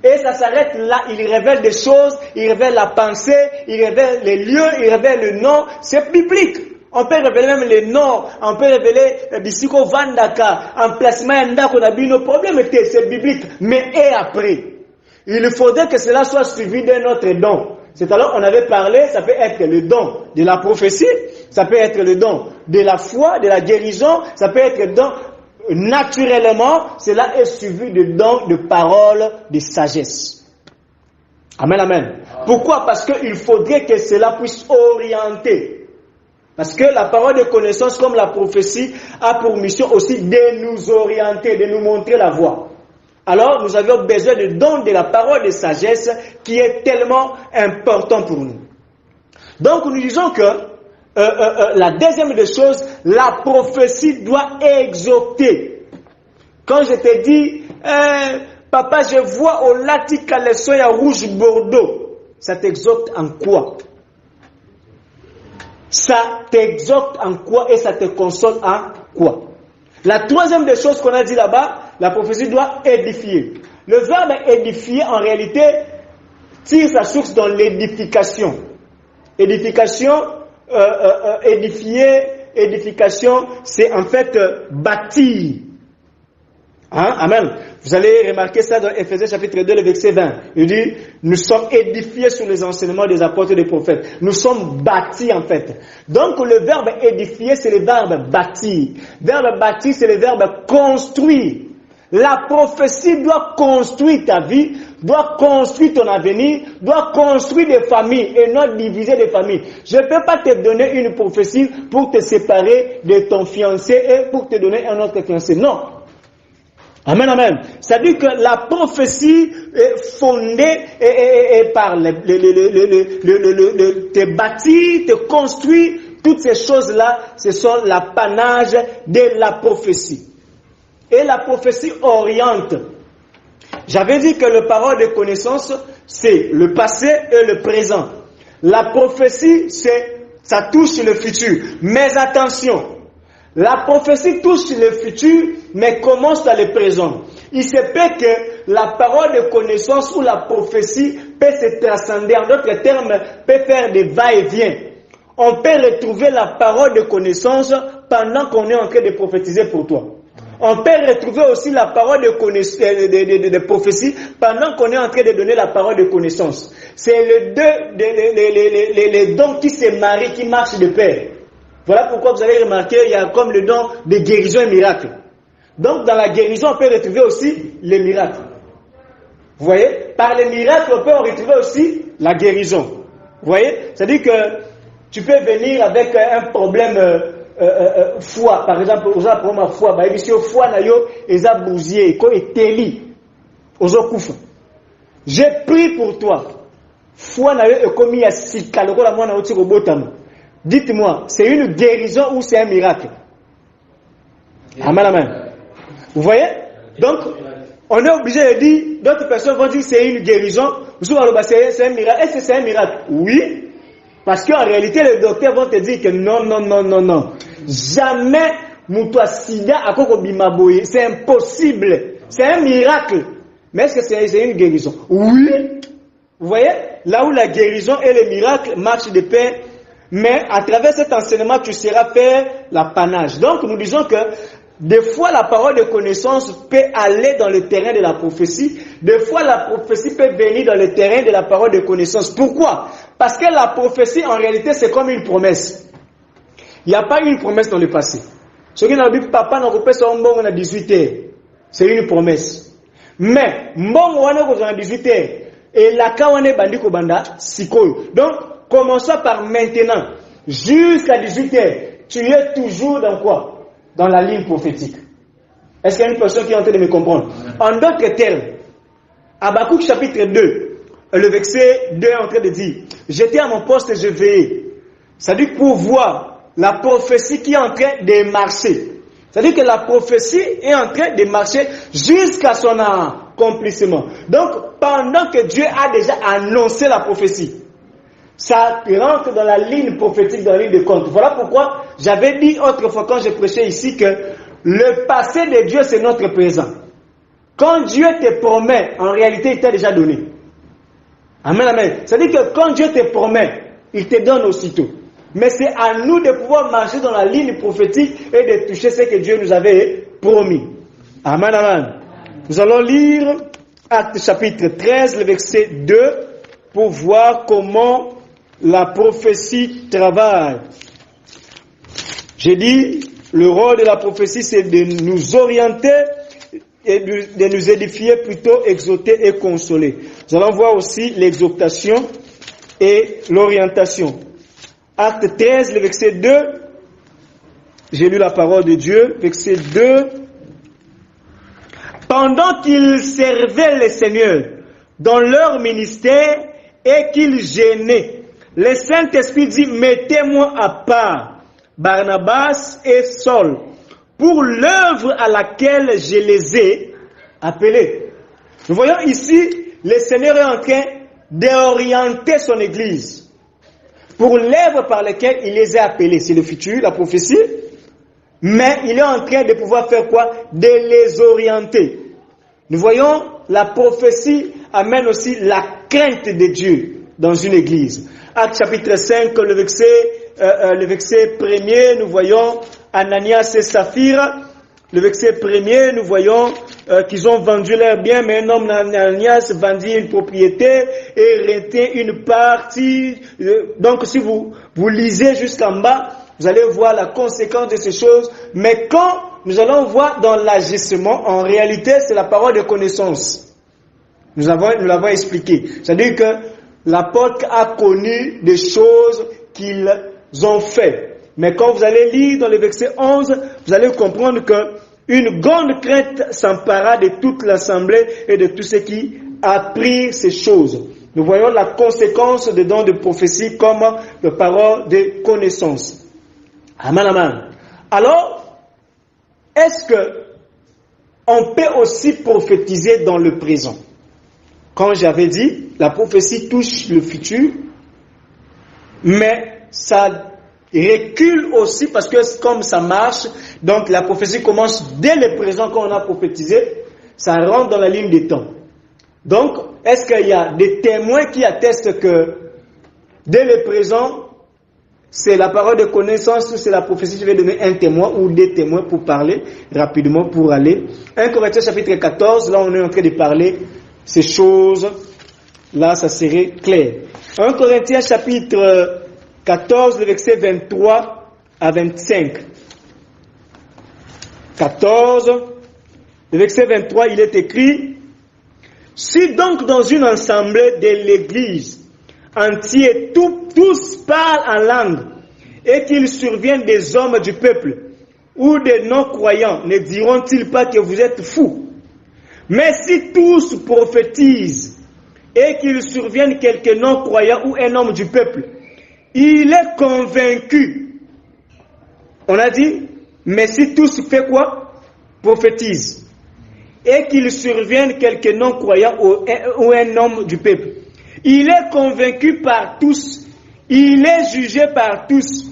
Et ça s'arrête là, il révèle des choses, il révèle la pensée, il révèle les lieux, il révèle le nom, c'est biblique. On peut révéler même les noms, on peut révéler Bisiko Vandaka, emplacement Ndako Nabino, problème était, c'est biblique. Mais et après, il faudrait que cela soit suivi d'un autre don. C'est alors on avait parlé, ça peut être le don de la prophétie, ça peut être le don de la foi, de la guérison, ça peut être le don. Naturellement, cela est suivi de dons de paroles de sagesse. Amen, amen. Pourquoi? Parce qu'il faudrait que cela puisse orienter. Parce que la parole de connaissance, comme la prophétie, a pour mission aussi de nous orienter, de nous montrer la voie. Alors, nous avions besoin de dons de la parole de sagesse qui est tellement important pour nous. Donc, nous disons que la deuxième des choses, la prophétie doit exhorter. Quand je te dis, papa, je vois au Latika le soya rouge Bordeaux, ça t'exhorte en quoi? Ça t'exhorte en quoi et ça te console en quoi? La troisième des choses qu'on a dit là-bas, la prophétie doit édifier. Le verbe édifier, en réalité, tire sa source dans l'édification. Édification, édification, c'est en fait bâtir. Hein? Amen. Vous allez remarquer ça dans Ephésiens chapitre 2, le verset 20. Il dit, nous sommes édifiés sur les enseignements des apôtres et des prophètes. Nous sommes bâtis en fait. Donc le verbe édifier, c'est le verbe bâtir. Verbe bâtir, c'est le verbe construire. La prophétie doit construire ta vie, doit construire ton avenir, doit construire des familles et non diviser des familles. Je ne peux pas te donner une prophétie pour te séparer de ton fiancé et pour te donner un autre fiancé. Non. Amen, amen. C'est-à-dire que la prophétie est fondée par te bâtir, te construire. Toutes ces choses-là, ce sont l'apanage de la prophétie. Et la prophétie oriente. J'avais dit que le parole de connaissance, c'est le passé et le présent. La prophétie, ça touche le futur. Mais attention, la prophétie touche le futur, mais commence dans le présent. Il se peut que la parole de connaissance ou la prophétie peut se transcender. En d'autres termes, peut faire des va-et-vient. on peut retrouver la parole de connaissance pendant qu'on est en train de prophétiser pour toi. On peut retrouver aussi la parole de prophétie pendant qu'on est en train de donner la parole de connaissance. C'est les dons qui se marient, qui marchent de pair. Voilà pourquoi vous avez remarqué, il y a comme le don de guérison et miracle. Donc dans la guérison, on peut retrouver aussi les miracles. Vous voyez? Par les miracles, on peut retrouver aussi la guérison. Vous voyez? C'est-à-dire que tu peux venir avec un problème foie, par exemple, aux problème à foie, bah ici au foie na yo, eza bousier, ko eteli, ozo kufa. J'ai prié pour toi. Foie na yo ekomi ya sika, lokola mwana oti ko botama. Dites-moi, c'est une guérison ou c'est un miracle? Amen, amen. Vous voyez? Donc, on est obligé de dire, d'autres personnes vont dire que c'est une guérison, c'est un miracle. Est-ce que c'est un miracle? Oui. Parce qu'en réalité, les docteurs vont te dire que non. Jamais Moutoua Sida à Koko Bimaboye. C'est impossible. C'est un miracle. Mais est-ce que c'est une guérison? Oui. Vous voyez? Là où la guérison et le miracle marchent de pair. Mais à travers cet enseignement, tu seras faire l'apanage. Donc nous disons que des fois la parole de connaissance peut aller dans le terrain de la prophétie. Des fois la prophétie peut venir dans le terrain de la parole de connaissance. Pourquoi? Parce que la prophétie en réalité c'est comme une promesse. Il n'y a pas eu une promesse dans le passé. Ce qui n'a dit papa n'a pas son bon à 18 heures. C'est une promesse. Mais bon on a 18 heures. Et la kawane bandi ko banda sikoyo. Donc commençons par maintenant. Jusqu'à 18 heures. Tu es toujours dans quoi? Dans la ligne prophétique. Est-ce qu'il y a une personne qui est en train de me comprendre? En d'autres termes, Habakkuk chapitre 2, le verset 2 est en train de dire, j'étais à mon poste et je veillais. C'est-à-dire pour voir la prophétie qui est en train de marcher. C'est-à-dire que la prophétie est en train de marcher jusqu'à son accomplissement. Donc, pendant que Dieu a déjà annoncé la prophétie, ça rentre dans la ligne prophétique, dans la ligne de compte. Voilà pourquoi j'avais dit autrefois quand je prêchais ici que le passé de Dieu c'est notre présent. Quand Dieu te promet, en réalité il t'a déjà donné. Amen, amen. C'est-à-dire que quand Dieu te promet, il te donne aussitôt. Mais c'est à nous de pouvoir marcher dans la ligne prophétique et de toucher ce que Dieu nous avait promis. Amen, amen. Nous allons lire Actes chapitre 13, le verset 2, pour voir comment la prophétie travaille. J'ai dit, le rôle de la prophétie, c'est de nous orienter et de nous édifier, plutôt exhorter et consoler. Nous allons voir aussi l'exhortation et l'orientation. Acte 13, le verset 2. J'ai lu la parole de Dieu, verset 2. Pendant qu'ils servaient le Seigneur dans leur ministère et qu'ils gênaient, le Saint-Esprit dit, mettez-moi à part Barnabas et Saul pour l'œuvre à laquelle je les ai appelés. Nous voyons ici, le Seigneur est en train d'orienter son Église pour l'œuvre par laquelle il les a appelés. C'est le futur, la prophétie. Mais il est en train de pouvoir faire quoi? De les orienter. Nous voyons, la prophétie amène aussi la crainte de Dieu dans une église. Acte chapitre 5, le verset 1er, nous voyons Ananias et Saphira. Le verset 1er, nous voyons qu'ils ont vendu leurs biens, mais un homme Ananias vendit une propriété et retint une partie. Donc si vous lisez jusqu'en bas, vous allez voir la conséquence de ces choses. Mais quand nous allons voir dans l'agissement, en réalité, c'est la parole de connaissance. Nous l'avons expliqué. C'est-à-dire que l'apôtre a connu des choses qu'ils ont fait. Mais quand vous allez lire dans le verset 11, vous allez comprendre que une grande crainte s'empara de toute l'assemblée et de tous ceux qui apprirent ces choses. Nous voyons la conséquence des dons de prophétie comme la parole de connaissance. Amen, amen. Alors, est-ce que on peut aussi prophétiser dans le présent? Quand j'avais dit, la prophétie touche le futur, mais ça recule aussi parce que comme ça marche, donc la prophétie commence dès le présent quand on a prophétisé, ça rentre dans la ligne des temps. Donc, est-ce qu'il y a des témoins qui attestent que dès le présent, c'est la parole de connaissance ou c'est la prophétie. Je vais donner un témoin ou des témoins pour parler rapidement, pour aller. 1 Corinthiens chapitre 14, là on est en train de parler ces choses. Là, ça serait clair. 1 Corinthiens chapitre 14, le verset 23 à 25. 14, le verset 23, il est écrit: si donc dans une assemblée de l'église entière, tous parlent en langue, et qu'il survienne des hommes du peuple ou des non-croyants, ne diront-ils pas que vous êtes fous? Mais si tous prophétisent, et qu'il survienne quelques non-croyants ou un homme du peuple, il est convaincu. On a dit, mais si tous fait quoi? Prophétisent. Et qu'il survienne quelques non-croyants ou un homme du peuple. Il est convaincu par tous. Il est jugé par tous.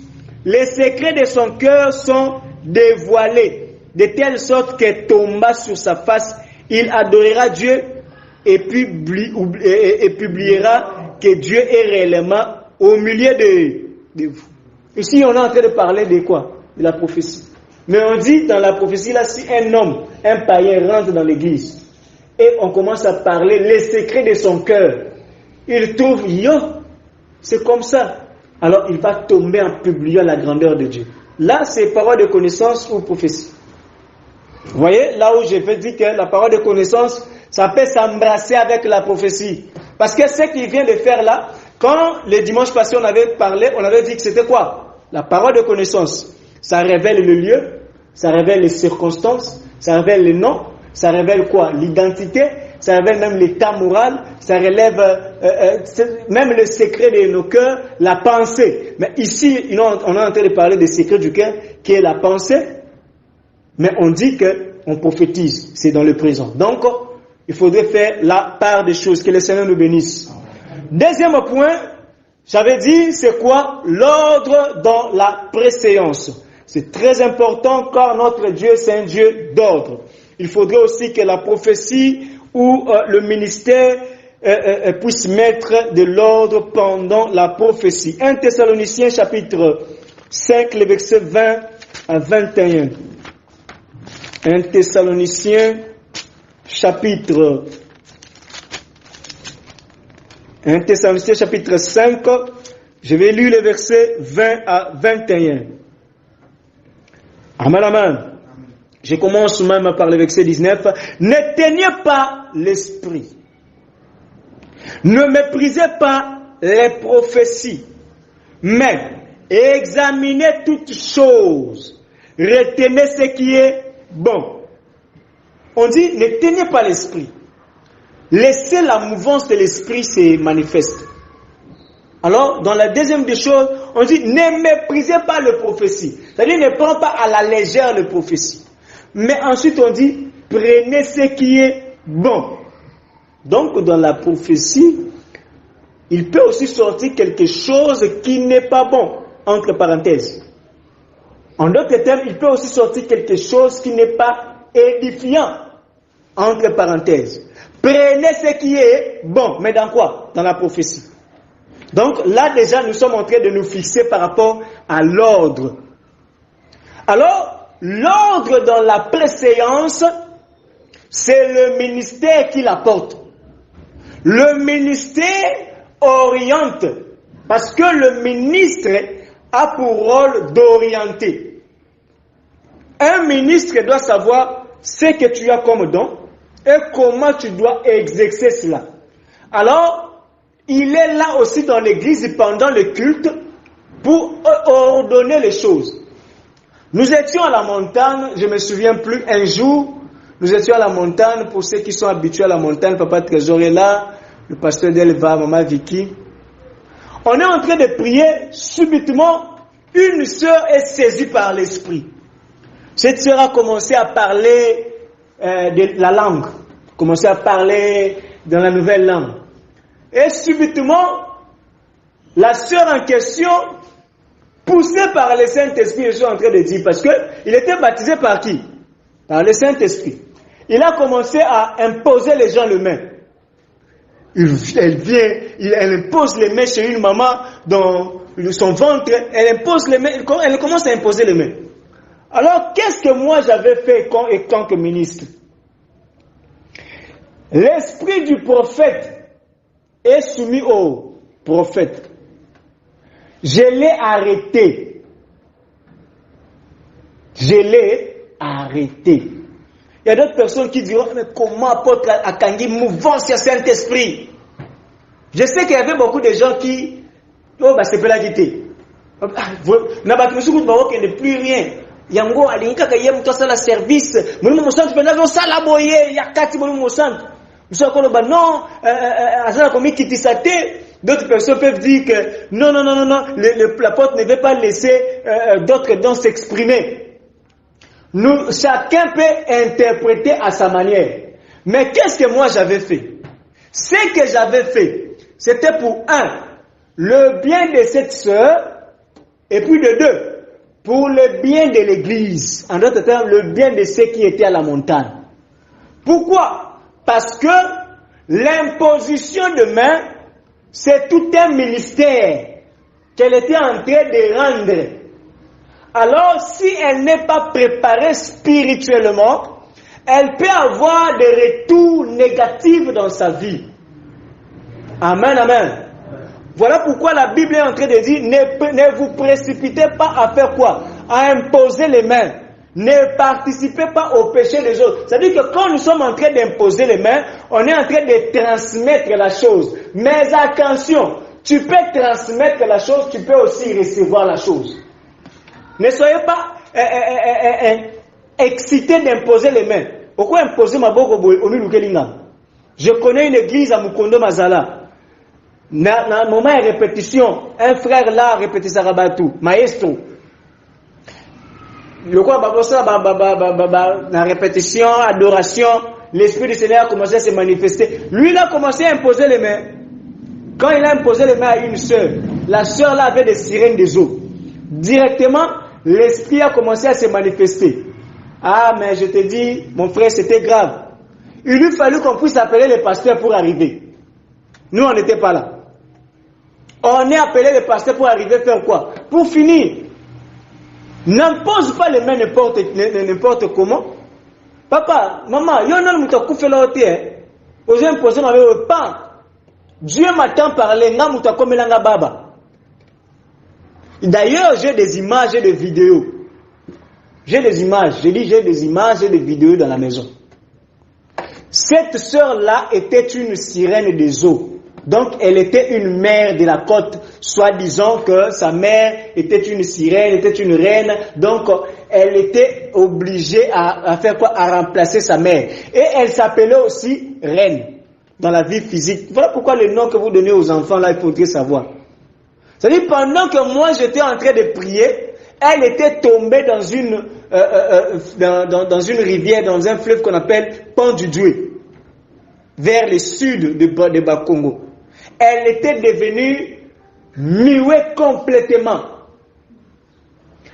Les secrets de son cœur sont dévoilés, de telle sorte que tomba sur sa face, il adorera Dieu et publiera que Dieu est réellement au milieu de vous. Ici, on est en train de parler de quoi? De la prophétie. Mais on dit dans la prophétie, là, si un homme, un païen rentre dans l'église et on commence à parler les secrets de son cœur, il trouve, c'est comme ça. Alors il va tomber en publiant la grandeur de Dieu. Là, c'est parole de connaissance ou prophétie. Vous voyez, là où je veux dire que la parole de connaissance, ça peut s'embrasser avec la prophétie. Parce que ce qu'il vient de faire là, quand le dimanche passé on avait parlé, on avait dit que c'était quoi? La parole de connaissance. Ça révèle le lieu, ça révèle les circonstances, ça révèle les noms, ça révèle quoi? L'identité, ça révèle même l'état moral, ça relève même le secret de nos cœurs, la pensée. Mais ici, on est en train de parler des secrets du cœur, qui est la pensée, mais on dit qu'on prophétise, c'est dans le présent. Donc, il faudrait faire la part des choses, que le Seigneur nous bénisse. Deuxième point, j'avais dit, c'est quoi? L'ordre dans la préséance. C'est très important car notre Dieu, c'est un Dieu d'ordre. Il faudrait aussi que la prophétie ou le ministère puisse mettre de l'ordre pendant la prophétie. 1 Thessaloniciens chapitre 5, les versets 20 à 21. 1 Thessaloniciens chapitre 5, je vais lire les versets 20 à 21. Amen, amen. Je commence même par le verset 19. Ne teniez pas l'esprit. Ne méprisez pas les prophéties. Mais examinez toutes choses. Retenez ce qui est bon. On dit, ne tenez pas l'esprit. Laissez la mouvance de l'esprit se manifester. Alors, dans la deuxième des choses, on dit, ne méprisez pas les prophéties. C'est-à-dire, ne prenez pas à la légère les prophéties. Mais ensuite, on dit, prenez ce qui est bon. Donc, dans la prophétie, il peut aussi sortir quelque chose qui n'est pas bon, entre parenthèses. En d'autres termes, il peut aussi sortir quelque chose qui n'est pas édifiant, entre parenthèses. Prenez ce qui est bon. Mais dans quoi? Dans la prophétie. Donc là déjà nous sommes en train de nous fixer par rapport à l'ordre. Alors, l'ordre dans la préséance, c'est le ministère qui l'apporte. Le ministère oriente. Parce que le ministre a pour rôle d'orienter. Un ministre doit savoir ce que tu as comme don et comment tu dois exercer cela. Alors, il est là aussi dans l'église pendant le culte pour ordonner les choses. Nous étions à la montagne, je ne me souviens plus, un jour, nous étions à la montagne, pour ceux qui sont habitués à la montagne, Papa Trésor est là, le pasteur Delva, Maman Vicky. On est en train de prier, subitement, une sœur est saisie par l'esprit. Cette sœur a commencé à parler de la langue, commencé à parler dans la nouvelle langue. Et subitement, la sœur en question, poussée par le Saint-Esprit, je suis en train de dire, parce qu'il était baptisé par qui? Par le Saint-Esprit. Il a commencé à imposer les gens les mains. elle vient, elle impose les mains chez une maman dans son ventre, elle impose les mains, elle commence à imposer les mains. Alors, qu'est-ce que moi j'avais fait en tant que ministre? L'esprit du prophète est soumis au prophète. Je l'ai arrêté. Je l'ai arrêté. Il y a d'autres personnes qui diront, mais comment apôtre Akangi mouvance sur Saint-Esprit? Je sais qu'il y avait beaucoup de gens qui, c'est pas la dité. N'a pas de plus rien. Yango alinka ka yem to sala service. Mon mo centre pendant sala boye yakati mon centre. Monsieur Koloba non, azala komi kitisate. D'autres personnes peuvent dire que non, l'apôtre ne veut pas laisser d'autres dons s'exprimer. Chacun peut interpréter à sa manière. Mais qu'est-ce que moi j'avais fait? Ce que j'avais fait, c'était pour le bien de cette sœur, et puis de deux, pour le bien de l'église. En d'autres termes, le bien de ceux qui étaient à la montagne. Pourquoi? Parce que l'imposition de main, c'est tout un ministère qu'elle était en train de rendre. Alors, si elle n'est pas préparée spirituellement, elle peut avoir des retours négatifs dans sa vie. Amen, amen. Voilà pourquoi la Bible est en train de dire, ne vous précipitez pas à faire quoi? À imposer les mains. Ne participez pas au péché des autres. C'est-à-dire que quand nous sommes en train d'imposer les mains, on est en train de transmettre la chose. Mais attention, tu peux transmettre la chose, tu peux aussi recevoir la chose. Ne soyez pas excités d'imposer les mains. Pourquoi imposer ma boko au Miloukelinga? Je connais une église à Mukondo Mazala. Dans le moment de répétition, un frère là répétait Sarabatou, maestro. Le quoi, la répétition, adoration, l'Esprit du Seigneur a commencé à se manifester. Lui, il a commencé à imposer les mains. Quand il a imposé les mains à une sœur, la sœur là avait des sirènes des eaux. Directement, l'Esprit a commencé à se manifester. Ah, mais je te dis, mon frère, c'était grave. Il lui fallut qu'on puisse appeler les pasteurs pour arriver. Nous, on n'était pas là. On est appelé les pasteurs pour arriver faire quoi? Pour finir. N'impose pas les mains n'importe comment. Papa, maman, il y en a qui ont fait l'autre. Aux imposés, on avait pas. Dieu m'attend parler. Baba. D'ailleurs, j'ai des images et des vidéos. J'ai des images. J'ai dit, j'ai des images et des vidéos dans la maison. Cette sœur-là était une sirène des eaux. Donc, elle était une mère de la côte, soi-disant que sa mère était une sirène, était une reine. Donc, elle était obligée à faire quoi? À remplacer sa mère. Et elle s'appelait aussi reine dans la vie physique. Voilà pourquoi le nom que vous donnez aux enfants, là, il faudrait savoir. C'est-à-dire, pendant que moi, j'étais en train de prier, elle était tombée dans une rivière, dans un fleuve qu'on appelle Pont du Doué, vers le sud de Bakongo. Elle était devenue muette complètement.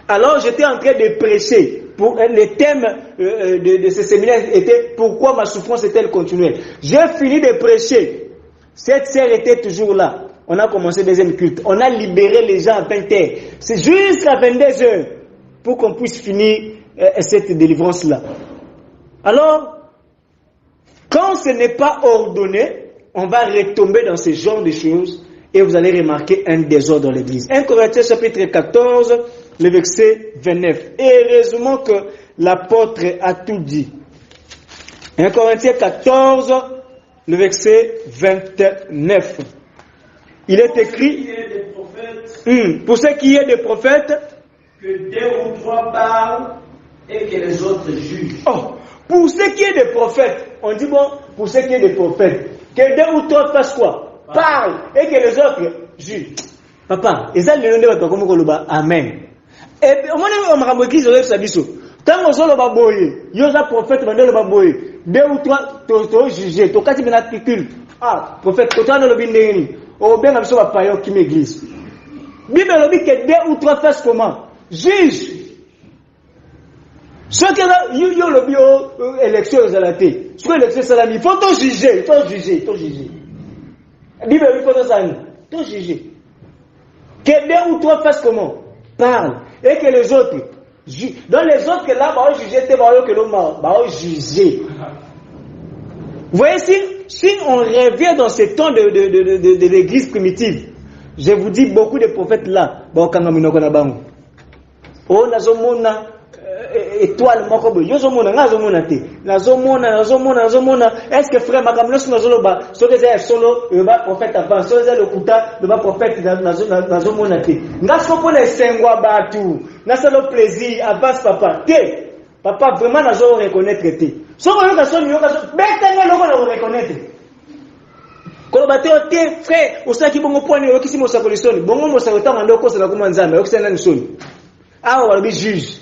Alors j'étais en train de prêcher. Le thème de ce séminaire était pourquoi ma souffrance est-elle continuelle. J'ai fini de prêcher. Cette sœur était toujours là. On a commencé le deuxième culte. On a libéré les gens à 20h. C'est jusqu'à 22h pour qu'on puisse finir cette délivrance-là. Alors, quand ce n'est pas ordonné, on va retomber dans ce genre de choses et vous allez remarquer un désordre dans l'église. 1 Corinthiens chapitre 14, le verset 29. Et heureusement que l'apôtre a tout dit. 1 Corinthiens 14, le verset 29. Il est écrit, pour ce qui est des prophètes, que 2 ou 3 parlent et que les autres jugent. Oh, pour ce qui est des prophètes, on dit bon, pour ce qui est des prophètes, que 2 ou 3 fassent quoi? Parlent et que les autres jugent. Papa, et ça, amen. Et au moment où on m'a dit, quand on a le baboye, il y a un prophète, il y a le baboye, 2 ou 3, tu jugé, tu as dit, ah, prophète, tu as le bindéni, ou bien, on a pas qui m'église. Bible dit que 2 ou 3 fassent comment? Juge. Ce qui est il y a le bio élection aux alatés. Ce que l'élection salami, il faut tout juger, il faut juger. Bible il faut ça tout juger. Que deux ou trois fassent comment? Parle. Et que les autres jugent. Dans les autres que là, bah juger, t'es bah que l'homme bah juger. Vous voyez, si on revient dans ce temps de l'église primitive, je vous dis beaucoup de prophètes là, bah quand on a bango. Oh nazomona étoile moko boy yozomona ngazomona te nazomona est-ce que frère makamlo sinazoloba soki eza solo ba prophète avant soki eza lokuta ba prophète nazomona te ngasoko na sengwa batu nasalo plaisir avance papa te papa vraiment nazo reconnaître te soko yoka soni yoka betanga loko na reconnaître ko bateo te frère osaki bongo poni yokisi mosakoli soni bongo mosakoli tanga ndoko sala kuma nzambe yokisi nani soni awa balobi juge.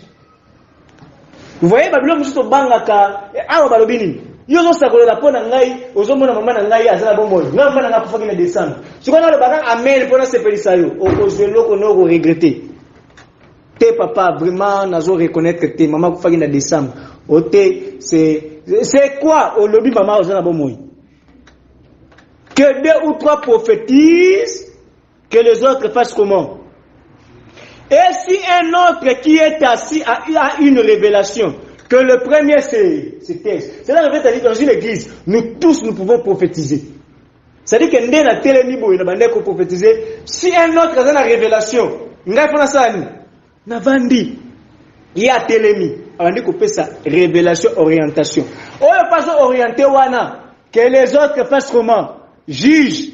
Vous voyez, Babylone, je suis au bangaka, awa balobi nini. Yo zo sakolela pona ngai, ozomona mama na ngai azala bombo. Nga mama na kufa kina descendre. Sikola le baka amen pona sepelisa yo. Okozelo ko no regretter. Te papa vraiment nazo reconnaître que te maman kufa kina descendre. Ote c'est quoi au lobby maman ozala bombo. Que deux ou trois prophétisent, que les autres fassent comment? Et si un autre qui est assis a une révélation, que le premier c'est test. C'est là que dans une église, nous tous nous pouvons prophétiser. C'est-à-dire que nous avons télémibo, nous avons prophétiser. Si un autre a une révélation, nous avons ça, nous avons dit, il y a télémi. On a dit qu'on fait ça, révélation, orientation. On ne pas orienter wana, que les autres fassent comment? Juge.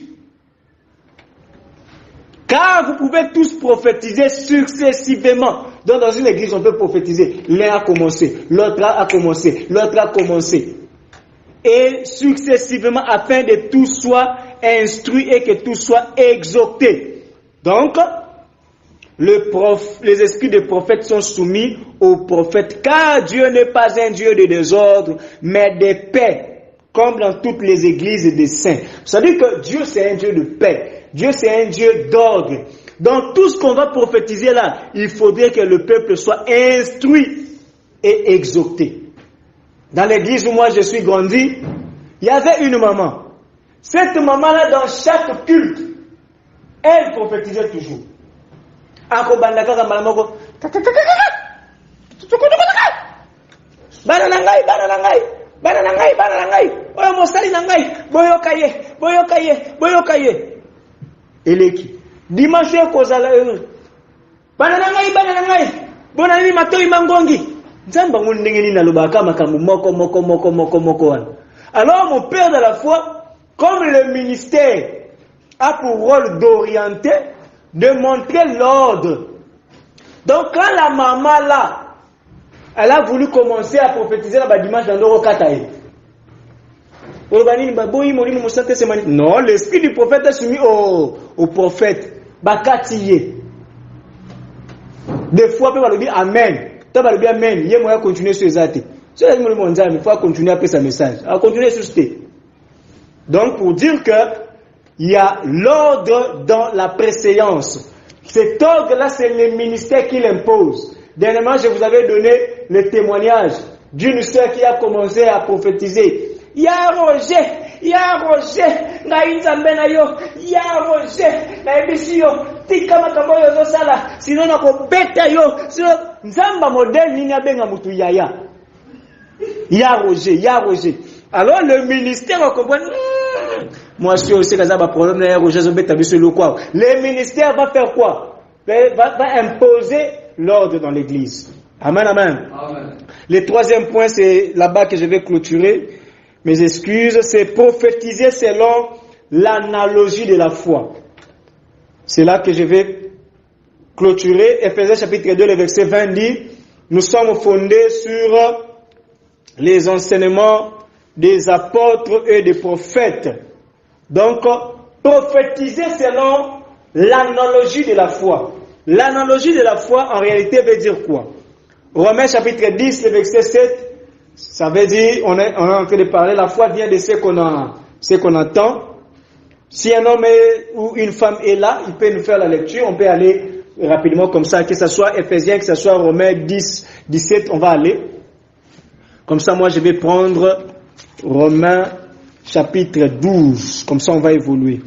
Car vous pouvez tous prophétiser successivement. Donc dans une église, on peut prophétiser. L'un a commencé, l'autre a commencé, l'autre a commencé. Et successivement, afin que tout soit instruit et que tout soit exhorté. Donc, les esprits des prophètes sont soumis aux prophètes. Car Dieu n'est pas un Dieu de désordre, mais de paix. Comme dans toutes les églises des saints. C'est-à-dire que Dieu c'est un Dieu de paix. Dieu c'est un Dieu d'ordre. Dans tout ce qu'on va prophétiser là, il faudrait que le peuple soit instruit et exhorté. Dans l'église où moi je suis grandi, il y avait une maman. Cette maman-là, dans chaque culte, elle prophétisait toujours. Bananangai, oyo mosali nangai, boyokaye. Eleki. Dimanche kozala bananangai, bonani matoi mangongi. Nzamba ndenge nini nalobaka makambo moko wana. Alors mon père de la foi, comme le ministère a pour rôle d'orienter, de montrer l'ordre. Donc quand la maman là, elle a voulu commencer à prophétiser la dimanche dans le Kataï. Non, l'esprit du prophète est soumis au prophète. Bakatiye. Des fois, on peut dire Amen. Tu vas dire Amen. Il faut continuer sur les athées. Il faut continuer à faire sa message. À continuer sur ce. Donc, pour dire que il y a l'ordre dans la préséance. Cet ordre-là, c'est le ministère qui l'impose. Dernièrement, je vous avais donné le témoignage d'une sœur qui a commencé à prophétiser. Ya Roger, na inzambe na yo, ya Roger, na ebisi yo, tika makambo yo zo sala, sinon na ko beta yo, sinon nzamba modèle nini abenga mutu yaya. Ya Roger. Alors le ministère on comprend. Moi je aussi kaza ba problème na ya Roger zo beta biso lo quoi. Le ministère va faire quoi? Va imposer l'ordre dans l'église. Amen. Le troisième point, c'est là-bas que je vais clôturer. Mes excuses, c'est prophétiser selon l'analogie de la foi. C'est là que je vais clôturer. Éphésiens chapitre 2, le verset 20 dit, nous sommes fondés sur les enseignements des apôtres et des prophètes. Donc, prophétiser selon l'analogie de la foi. L'analogie de la foi, en réalité, veut dire quoi? Romains chapitre 10, le verset 7, ça veut dire, on est en train de parler, la foi vient de ce qu'on entend. Si un homme ou une femme est là, il peut nous faire la lecture, on peut aller rapidement comme ça, que ce soit Éphésiens, que ce soit Romains 10, 17, on va aller. Comme ça, moi, je vais prendre Romains chapitre 12, comme ça, on va évoluer.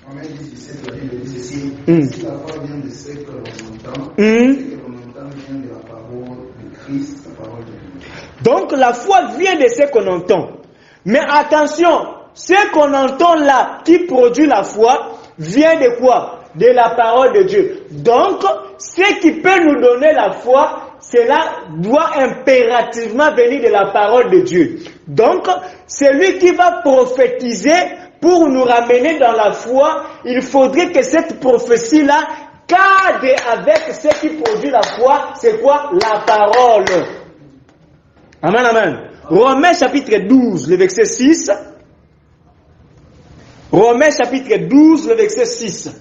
Romains 17, la Bible dit ceci. Si la foi vient de ce que l'on entend, ce que l'on entend vient de la parole de Christ, la parole de Dieu. Donc la foi vient de ce qu'on entend. Mais attention, ce qu'on entend là, qui produit la foi, vient de quoi? De la parole de Dieu. Donc, ce qui peut nous donner la foi, cela doit impérativement venir de la parole de Dieu. Donc, celui qui va prophétiser pour nous ramener dans la foi, il faudrait que cette prophétie-là cadre avec ce qui produit la foi. C'est quoi? La parole. Amen, amen. Romains chapitre 12, le verset 6. Romains chapitre 12, le verset 6.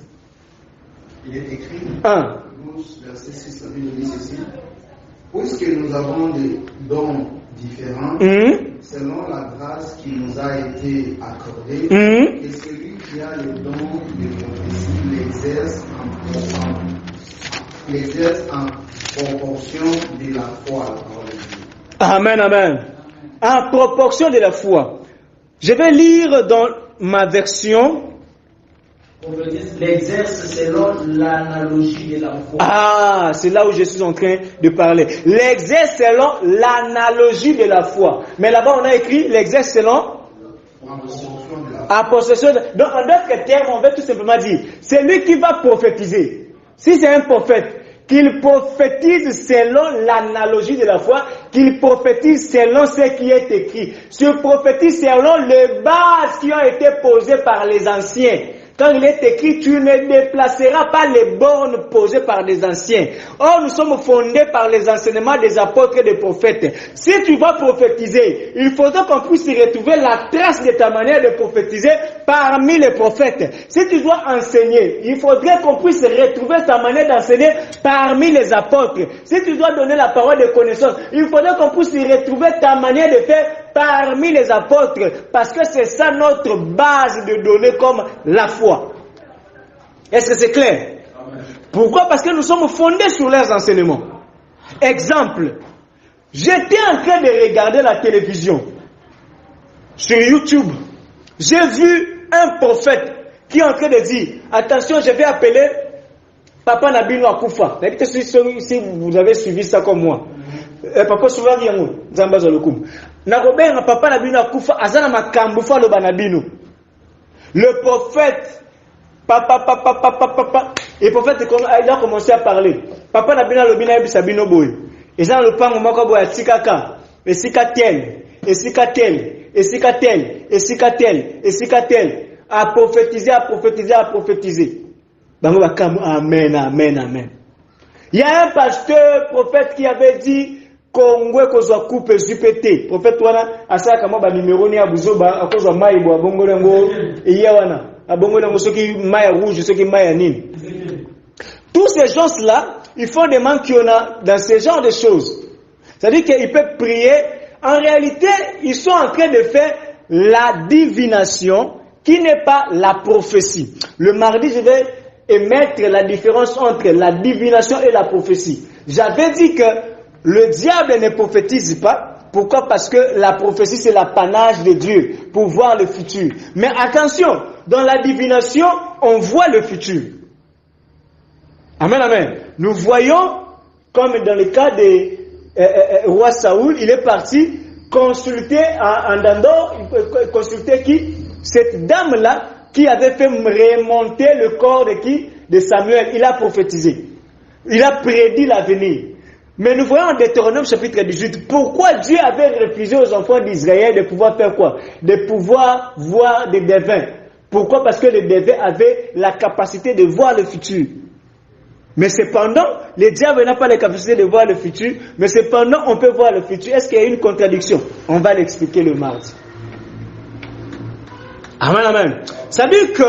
Il est écrit, 1. 12, verset 6, la Bible dit ceci. Puisque nous avons des dons différents, selon la grâce qui nous a été accordée, et celui qui a le don de prophétie l'exerce en proportion de la foi. Amen, amen. En proportion de la foi. Je vais lire dans ma version. L'exerce selon l'analogie de la foi. Ah, c'est là où je suis en train de parler. L'exerce selon l'analogie de la foi. Mais là-bas, on a écrit l'exerce selon en possession de... Donc, en d'autres termes, on veut tout simplement dire, c'est lui qui va prophétiser. Si c'est un prophète, qu'il prophétise selon l'analogie de la foi, qu'il prophétise selon ce qui est écrit. Qu'il prophétise selon les bases qui ont été posées par les anciens. Quand il est écrit, tu ne déplaceras pas les bornes posées par les anciens. Or, nous sommes fondés par les enseignements des apôtres et des prophètes. Si tu vas prophétiser, il faudra qu'on puisse retrouver la trace de ta manière de prophétiser parmi les prophètes. Si tu dois enseigner, il faudrait qu'on puisse retrouver ta manière d'enseigner parmi les apôtres. Si tu dois donner la parole de connaissance, il faudrait qu'on puisse retrouver ta manière de faire parmi les apôtres, parce que c'est ça notre base de données comme la foi. Est-ce que c'est clair? Amen. Pourquoi? Parce que nous sommes fondés sur leurs enseignements. Exemple, j'étais en train de regarder la télévision sur YouTube. J'ai vu un prophète qui est en train de dire, attention, je vais appeler Papa Nabino Akoufa. Si vous avez suivi ça comme moi. Papa souvent dit Zamba Zalokum. Nakobenga Papa Nabino Akoufa azana makambu fa lo banabino. Le prophète papa et le prophète il a commencé à parler. Papa Nabino Lobina Bisabino boy. Et ça le pango moko boy tikaka. Et sikatel, et sikatel, et sikatel, et sikatel, et sikatel. À prophétiser, à prophétiser, à prophétiser. Bango bakamu amen, amen, amen. Il y a un pasteur, prophète qui avait dit Kongwe kozwa coupe zupete. Prophète wana asaka kama ba numéro ni abuzoba akozwa mai bo abongole ngo iya wana. Abongole ngo soki mai rouge, soki mai nini. Tous ces gens-là, ils font des manquiona dans ce genre de choses. C'est-à-dire qu'ils peuvent prier. En réalité, ils sont en train de faire la divination qui n'est pas la prophétie. Le mardi, je vais émettre la différence entre la divination et la prophétie. J'avais dit que le diable ne prophétise pas. Pourquoi? Parce que la prophétie, c'est l'apanage de Dieu pour voir le futur. Mais attention, dans la divination, on voit le futur. Amen, amen. Nous voyons, comme dans le cas de roi Saoul, il est parti consulter en Dandor, consulter qui? Cette dame-là qui avait fait remonter le corps de qui? De Samuel. Il a prophétisé. Il a prédit l'avenir. Mais nous voyons en Deutéronome chapitre 18, pourquoi Dieu avait refusé aux enfants d'Israël de pouvoir faire quoi? De pouvoir voir des devins. Pourquoi? Parce que les devins avaient la capacité de voir le futur. Mais cependant, le diable n'a pas la capacité de voir le futur, mais cependant, on peut voir le futur. Est-ce qu'il y a une contradiction? On va l'expliquer le mardi. Amen, amen. Ça veut dire que,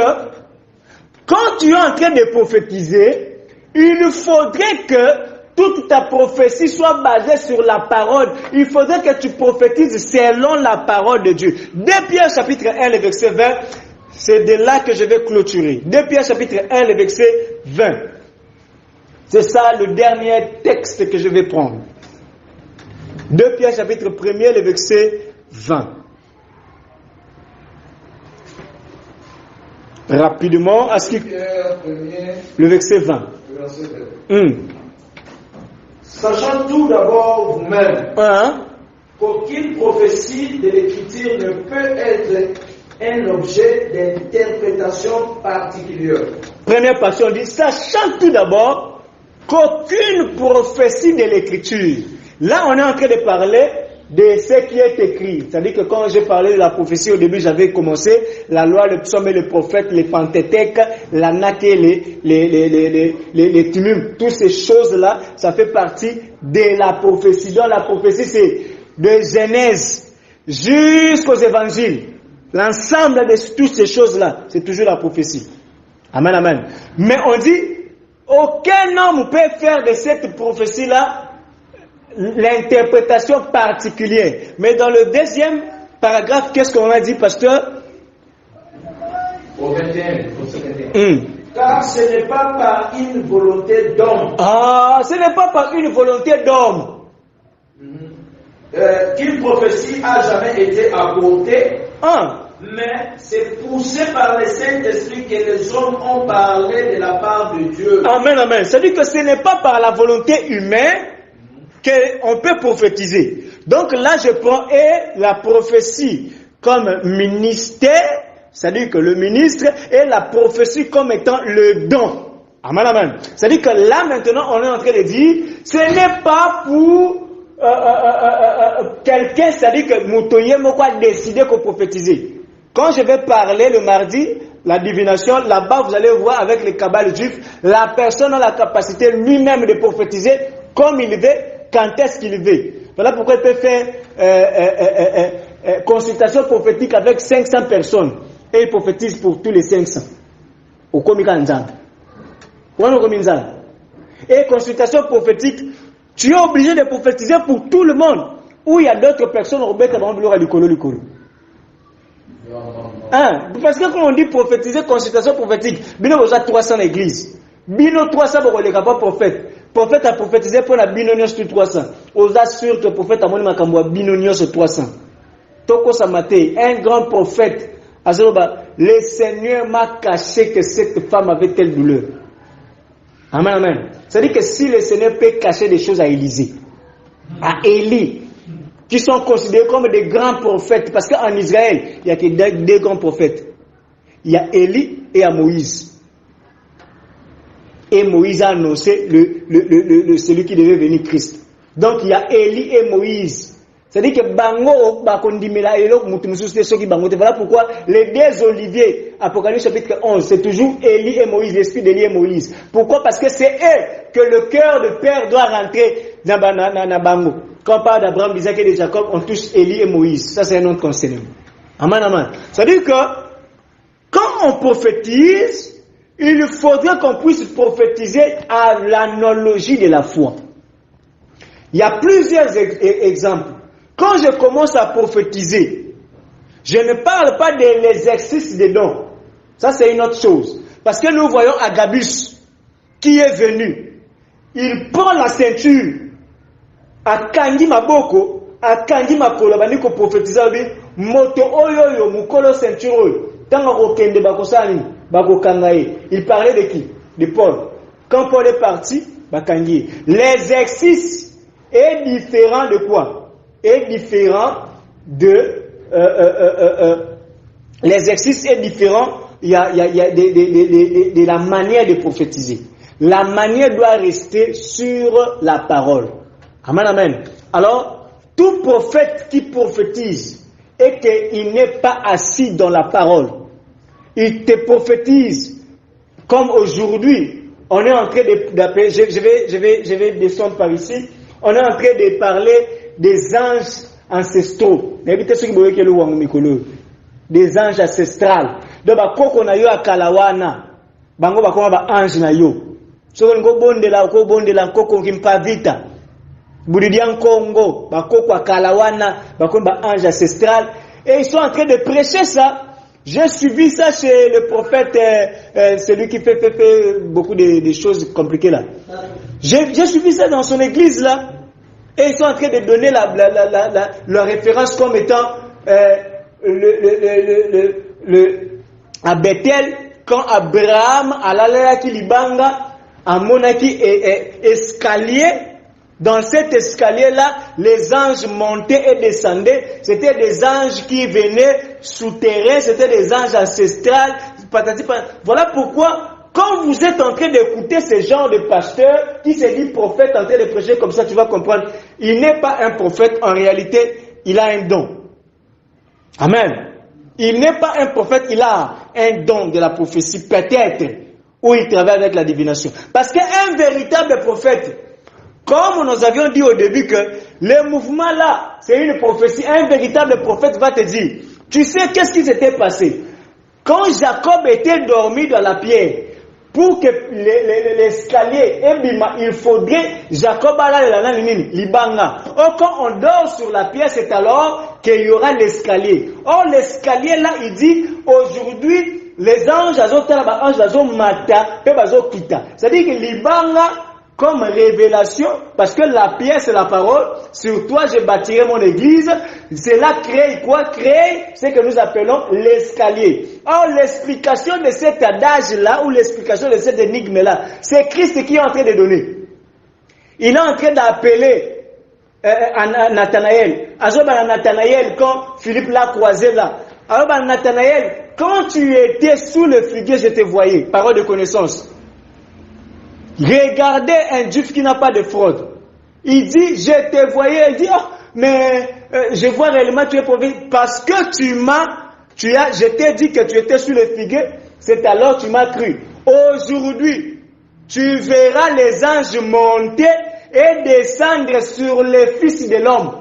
quand tu es en train de prophétiser, il faudrait que toute ta prophétie soit basée sur la parole. Il faudrait que tu prophétises selon la parole de Dieu. 2 Pierre chapitre 1, le verset 20, c'est de là que je vais clôturer. 2 Pierre chapitre 1, le verset 20. C'est ça le dernier texte que je vais prendre. 2 Pierre chapitre 1, le verset 20. rapidement à ce qui... Le verset 20. Sachant tout d'abord vous-même Hein? qu'aucune prophétie de l'Écriture ne peut être un objet d'interprétation particulière. Première partie, on dit, sachant tout d'abord qu'aucune prophétie de l'Écriture. Là, on est en train de parler de ce qui est écrit. C'est-à-dire que quand j'ai parlé de la prophétie au début, j'avais commencé la loi, le psaume et le prophète, les Penthétèques, la Naque, les Tumum. Toutes ces choses-là, ça fait partie de la prophétie. Donc la prophétie, c'est de Genèse jusqu'aux évangiles. L'ensemble de toutes ces choses-là, c'est toujours la prophétie. Amen, amen. Mais on dit, aucun homme peut faire de cette prophétie-là l'interprétation particulière. Mais dans le deuxième paragraphe, qu'est-ce qu'on a dit, pasteur? Au 21, Car ce n'est pas par une volonté d'homme. Ah, ce n'est pas par une volonté d'homme. Qu'une prophétie a jamais été apportée. Mais c'est poussé par le Saint-Esprit que les hommes ont parlé de la part de Dieu. Amen, amen. C'est-à-dire que ce n'est pas par la volonté humaine qu'on peut prophétiser. Donc là, je prends la prophétie comme ministère, c'est-à-dire que le ministre, et la prophétie comme étant le don. Amen, amen. C'est-à-dire que là, maintenant, on est en train de dire, ce n'est pas pour quelqu'un, c'est-à-dire que Moutoye Moko a décidé qu'on prophétiser. Quand je vais parler le mardi, la divination, là-bas, vous allez voir avec les kabbales juifs, la personne a la capacité lui-même de prophétiser comme il veut, quand est-ce qu'il veut. Voilà pourquoi il peut faire consultation prophétique avec 500 personnes. Et il prophétise pour tous les 500. Au Komikanzan. Et consultation prophétique, tu es obligé de prophétiser pour tout le monde. Ou il y a d'autres personnes au Rebecca dans le Likolo. Parce que quand on dit prophétiser, consultation prophétique, Bino vous a 300 églises. Bino 300 pour les capables prophètes. Prophète a prophétisé pour la binonios sur 300. Osa sûr que prophète a moni makambo binonios sur 300. Toko Samate, un grand prophète, le Seigneur m'a caché que cette femme avait telle douleur. Amen, amen. C'est-à-dire que si le Seigneur peut cacher des choses à Élisée, à Élie, qui sont considérés comme des grands prophètes, parce qu'en Israël, il n'y a que deux grands prophètes. Il y a Élie et à Moïse. Et Moïse a annoncé celui qui devait venir Christ. Donc il y a Élie et Moïse. C'est-à-dire que Bango, Bakondimela et l'autre, voilà pourquoi les deux oliviers, Apocalypse chapitre 11, c'est toujours Élie et Moïse, l'esprit d'Élie et Moïse. Pourquoi? Parce que c'est eux que le cœur de père doit rentrer dans Bango. Quand on parle d'Abraham, d'Isaac et de Jacob, on touche Élie et Moïse. Ça, c'est un autre concept. Amen, amen. C'est-à-dire que quand on prophétise, il faudrait qu'on puisse prophétiser à l'analogie de la foi. Il y a plusieurs exemples. Quand je commence à prophétiser, je ne parle pas de l'exercice des dons. Ça, c'est une autre chose. Parce que nous voyons Agabus, qui est venu. Il prend la ceinture, à Kangi Maboko, à Kangi Makolo, Baniko prophétisa, moto oyo, mukolo ceinture, tango kende bakosani, bakokangaye. Il parlait de qui? De Paul. Quand Paul est parti, bakangi. L'exercice est différent de quoi? Est différent de l'exercice est différent. Il y a de la manière de prophétiser. La manière doit rester sur la parole. Amen, amen. Alors, tout prophète qui prophétise et qu'il n'est pas assis dans la parole, il te prophétise comme aujourd'hui. On est en train d'appeler. Je vais descendre par ici. On est en train de parler des anges ancestraux. Des anges ancestrales. Donc, koko na yo akalawana. Bango bakoma ba ange na yo. So ngo bondela koko kimpa vita. Buridian Congo, bakoko akalawana, bakoma ba ange ancestral. Et ils sont en train de prêcher ça. J'ai suivi ça chez le prophète, celui qui fait beaucoup de choses compliquées là. J'ai suivi ça dans son église là. Et ils sont en train de donner la référence comme étant à Bethel, quand Abraham alalaki libanga amonaki escalier. Dans cet escalier-là, les anges montaient et descendaient. C'était des anges qui venaient souterrains, c'était des anges ancestrales. Voilà pourquoi, quand vous êtes en train d'écouter ce genre de pasteur qui se dit prophète en train de prêcher comme ça, tu vas comprendre. Il n'est pas un prophète, en réalité, il a un don. Amen. Il n'est pas un prophète, il a un don de la prophétie, peut-être, où il travaille avec la divination. Parce qu'un véritable prophète, comme nous avions dit au début que le mouvement là, c'est une prophétie. Un véritable prophète va te dire, tu sais qu'est-ce qui s'était passé? Quand Jacob était dormi dans la pierre, pour que l'escalier, il faudrait Jacob libanga. Or, quand on dort sur la pierre, c'est alors qu'il y aura l'escalier. Or, l'escalier là, il dit, aujourd'hui, les anges, c'est-à-dire que libanga, comme révélation, parce que la pierre c'est la parole, sur toi je bâtirai mon église, cela crée quoi? Crée ce que nous appelons l'escalier. Or l'explication de cet adage-là, ou l'explication de cette énigme-là, c'est Christ qui est en train de donner. Il est en train d'appeler Nathanaël. Nathanaël, quand Philippe l'a croisé là, alors Nathanaël, quand tu étais sous le figuier, je te voyais, parole de connaissance. Regardez un juif qui n'a pas de fraude. Il dit, je te voyais. Il dit, oh, mais je vois réellement tu es prouvé. Parce que je t'ai dit que tu étais sous le figuier, c'est alors tu m'as cru. Aujourd'hui, tu verras les anges monter et descendre sur les fils de l'homme.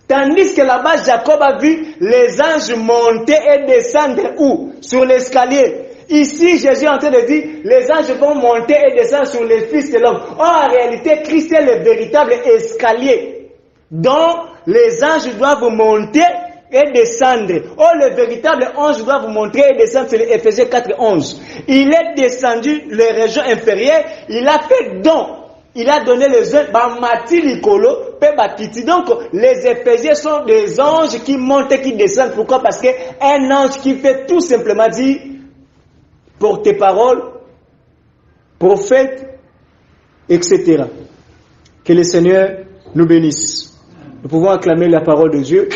Tandis que là-bas, Jacob a vu les anges monter et descendre où? Sur l'escalier. Ici, Jésus est en train de dire, les anges vont monter et descendre sur les fils de l'homme. Or, en réalité, Christ est le véritable escalier dont les anges doivent monter et descendre. Or, le véritable ange doit vous montrer et descendre, c'est Éphésiens 4:11. Il est descendu les régions inférieures, il a fait don. Il a donné les œufs, donc les Éphésiens sont des anges qui montent et qui descendent. Pourquoi? Parce qu'un ange qui fait tout simplement dire, porte parole, prophète, etc. Que le Seigneur nous bénisse. Nous pouvons acclamer la parole de Dieu.